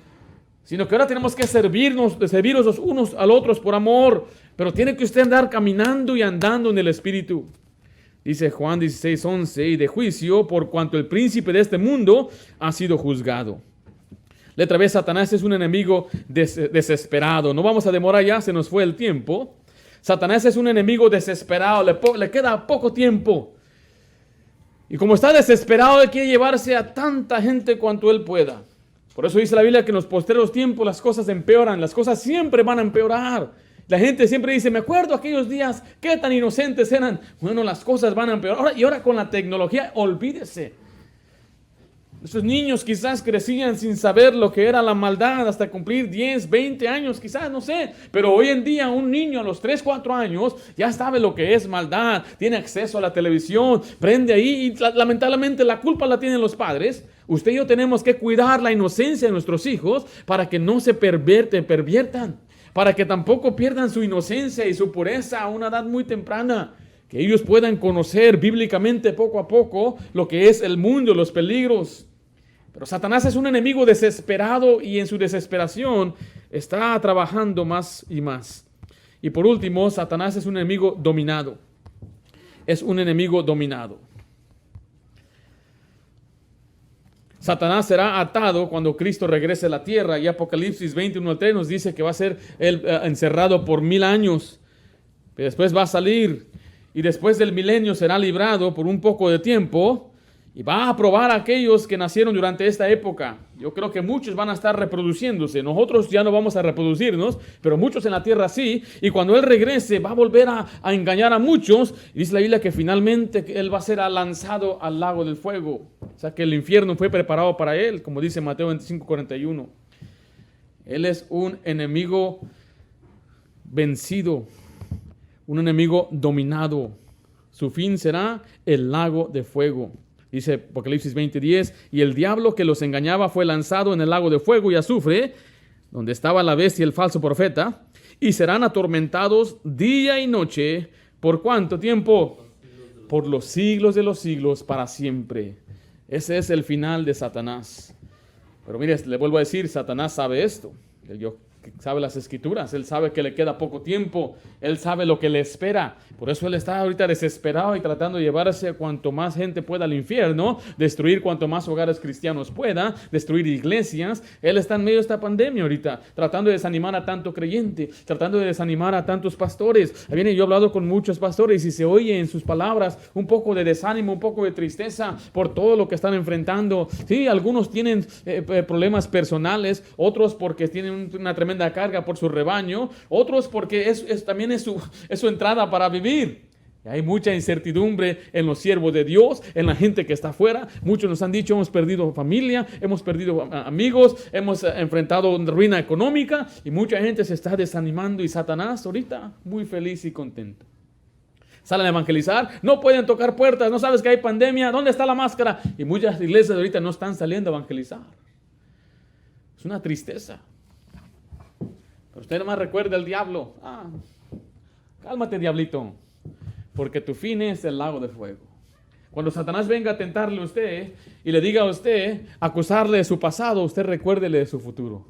sino que ahora tenemos que serviros los unos a los otros por amor. Pero tiene que usted andar caminando y andando en el Espíritu. Dice Juan 16:11, y de juicio por cuanto el príncipe de este mundo ha sido juzgado. Letra B, Satanás es un enemigo desesperado. No vamos a demorar ya, se nos fue el tiempo. Satanás es un enemigo desesperado, le queda poco tiempo. Y como está desesperado, él quiere llevarse a tanta gente cuanto él pueda. Por eso dice la Biblia que en los postreros tiempos las cosas empeoran, las cosas siempre van a empeorar. La gente siempre dice, me acuerdo aquellos días, qué tan inocentes eran. Bueno, las cosas van a empeorar. Y ahora con la tecnología, olvídese. Esos niños quizás crecían sin saber lo que era la maldad hasta cumplir 10, 20 años, quizás, no sé. Pero hoy en día un niño a los 3, 4 años ya sabe lo que es maldad, tiene acceso a la televisión, prende ahí y lamentablemente la culpa la tienen los padres. Usted y yo tenemos que cuidar la inocencia de nuestros hijos para que no se perviertan, para que tampoco pierdan su inocencia y su pureza a una edad muy temprana. Que ellos puedan conocer bíblicamente poco a poco lo que es el mundo, los peligros. Pero Satanás es un enemigo desesperado y en su desesperación está trabajando más y más. Y por último, Satanás es un enemigo dominado. Es un enemigo dominado. Satanás será atado cuando Cristo regrese a la tierra. Y Apocalipsis 21:3 nos dice que va a ser él encerrado por 1000 años. Pero después va a salir. Y después del milenio será librado por un poco de tiempo. Y va a probar a aquellos que nacieron durante esta época. Yo creo que muchos van a estar reproduciéndose. Nosotros ya no vamos a reproducirnos, pero muchos en la tierra sí. Y cuando Él regrese va a volver a engañar a muchos. Y dice la Biblia que finalmente Él va a ser lanzado al lago del fuego. O sea que el infierno fue preparado para Él, como dice Mateo 25:41. Él es un enemigo vencido, un enemigo dominado. Su fin será el lago de fuego. Dice Apocalipsis 20:10, y el diablo que los engañaba fue lanzado en el lago de fuego y azufre, donde estaba la bestia y el falso profeta, y serán atormentados día y noche. ¿Por cuánto tiempo? Por los siglos de los siglos, para siempre. Ese es el final de Satanás. Pero mire, le vuelvo a decir, Satanás sabe esto. Él sabe las escrituras, él sabe que le queda poco tiempo, él sabe lo que le espera. Por eso él está ahorita desesperado y tratando de llevarse cuanto más gente pueda al infierno, destruir cuanto más hogares cristianos pueda, destruir iglesias. Él está en medio de esta pandemia ahorita, tratando de desanimar a tanto creyente, tratando de desanimar a tantos pastores. Yo he hablado con muchos pastores y se oye en sus palabras un poco de desánimo, un poco de tristeza por todo lo que están enfrentando. Sí, algunos tienen problemas personales, otros porque tienen una tremenda carga por su rebaño, otros porque también es su entrada para vivir. Y hay mucha incertidumbre en los siervos de Dios, en la gente que está afuera. Muchos nos han dicho, hemos perdido familia, hemos perdido amigos, hemos enfrentado ruina económica y mucha gente se está desanimando y Satanás ahorita muy feliz y contento. Salen a evangelizar, no pueden tocar puertas, no sabes que hay pandemia, ¿dónde está la máscara? Y muchas iglesias ahorita no están saliendo a evangelizar. Es una tristeza. Pero usted nomás recuerda al diablo. Cálmate, diablito, porque tu fin es el lago de fuego. Cuando Satanás venga a tentarle a usted y le diga a usted, acusarle de su pasado, usted recuérdele de su futuro.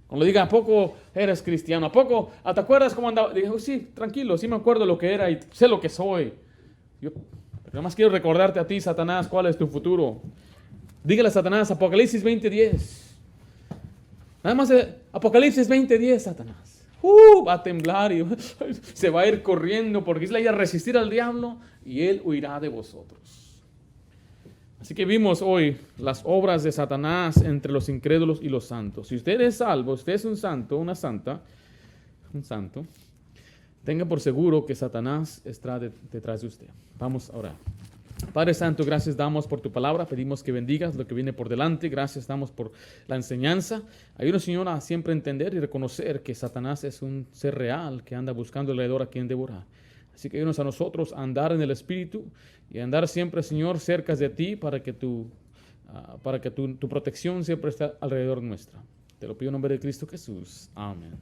Cuando le diga, ¿a poco eres cristiano? ¿A poco te acuerdas cómo andaba? Digo, sí, tranquilo, sí me acuerdo lo que era y sé lo que soy. Pero nada más quiero recordarte a ti, Satanás, cuál es tu futuro. Dígale a Satanás, Apocalipsis 20:10. Nada más Apocalipsis 20:10, Satanás. Va a temblar y se va a ir corriendo porque es la idea de resistir al diablo y él huirá de vosotros. Así que vimos hoy las obras de Satanás entre los incrédulos y los santos. Si usted es salvo, usted es un santo, una santa, un santo, tenga por seguro que Satanás está detrás de usted. Vamos a orar. Padre Santo, gracias damos por tu palabra, pedimos que bendigas lo que viene por delante, gracias damos por la enseñanza. Ayúdanos, Señor, a siempre entender y reconocer que Satanás es un ser real que anda buscando alrededor a quien devorar. Así que ayúdanos a nosotros a andar en el Espíritu y a andar siempre, Señor, cerca de ti para que tu protección siempre esté alrededor nuestra. Te lo pido en nombre de Cristo Jesús. Amén.